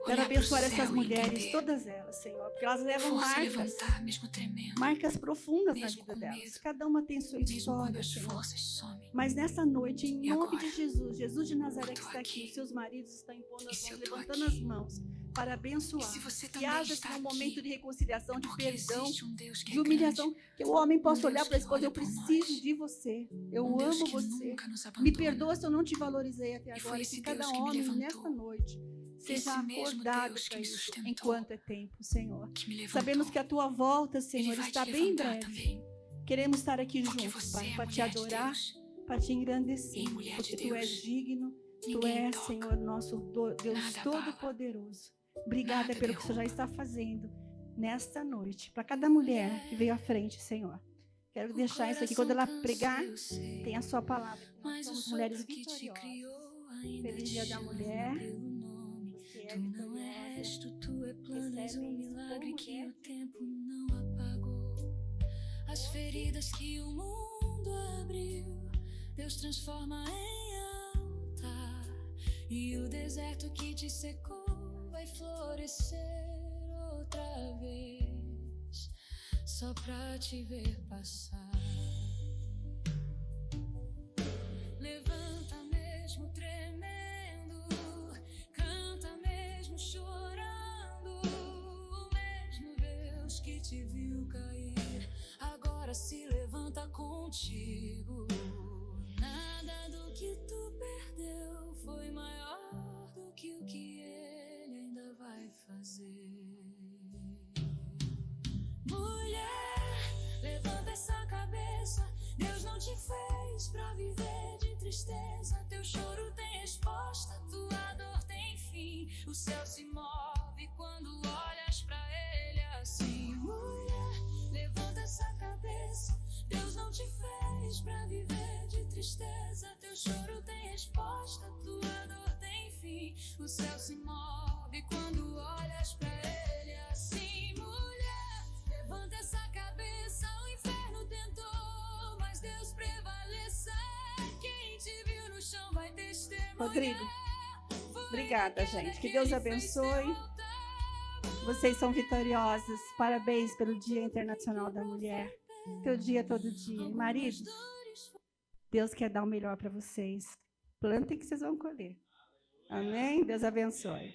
Quero Olhar pro abençoar céu essas e mulheres, entender. todas elas, Senhor, porque elas levam Força marcas, levantar, mesmo tremendo. marcas profundas na Mesmo vida com delas. medo. Cada uma tem sua Mesmo quando história, as Senhor. forças somem. Mas nessa noite, em E nome agora? de Jesus, Jesus de Nazaré Eu que tô está aqui, aqui. os seus maridos estão impondo E as se mãos, eu tô levantando aqui? as mãos para abençoar. E se você Que também haja está um aqui? momento de reconciliação, de Porque perdão, existe um Deus que de é humilhação, grande, que o homem possa Deus olhar para a que esposa, olha eu por preciso nós. de você, eu um Deus amo que você. nunca nos Me abandona. perdoa se eu não te valorizei até E agora, foi e esse que cada Deus que me homem levantou. nesta noite seja Esse mesmo acordado Deus que para me isso, sustentou. enquanto é tempo, Senhor. Que me levantou. Sabemos que a tua volta, Ele Senhor, vai está te bem levantar breve. também. Queremos estar aqui Porque juntos, você Pai, é para te mulher de adorar, Deus. para te engrandecer, E mulher porque de tu és Deus. digno, tu Ninguém és, toca. Senhor, nosso Deus Nada abala. Todo-Poderoso. Obrigada Nada pelo que o Senhor já derruba. está fazendo nesta noite, para cada mulher que veio à frente, Senhor. Quero deixar isso aqui, quando ela pregar, tem a sua palavra. Nós Mas o somos mulheres sopro que te vitoriosas. criou ainda Feliz te Dia da chama Mulher. pelo nome. Você é Tu não é vitoriosa. resto, tu é plano, és um Recebe isso milagre como que mulher. o tempo não apagou. As feridas que o mundo abriu, Deus transforma em altar. E o deserto que te secou vai florescer outra vez, só pra te ver passar. Levanta mesmo tremendo, canta mesmo chorando. O mesmo Deus que te viu cair, agora se levanta contigo. Nada do que tu fez pra viver de tristeza? Teu choro tem resposta, tua dor tem fim. O céu se move quando olhas pra ele assim. Mulher, levanta essa cabeça. Deus não te fez pra viver de tristeza. Teu choro tem resposta, tua dor tem fim. O céu se move quando olhas pra ele assim. Mulher, levanta essa cabeça. O inferno tentou, mas Deus prevaleça. Quem te viu no chão vai testemunhar. Rodrigo, obrigada, gente. Que Deus abençoe. Vocês são vitoriosas. Parabéns pelo Dia Internacional da Mulher. Teu dia todo dia. Maridos, Deus quer dar o melhor para vocês. Plantem que vocês vão colher. Amém? Deus abençoe.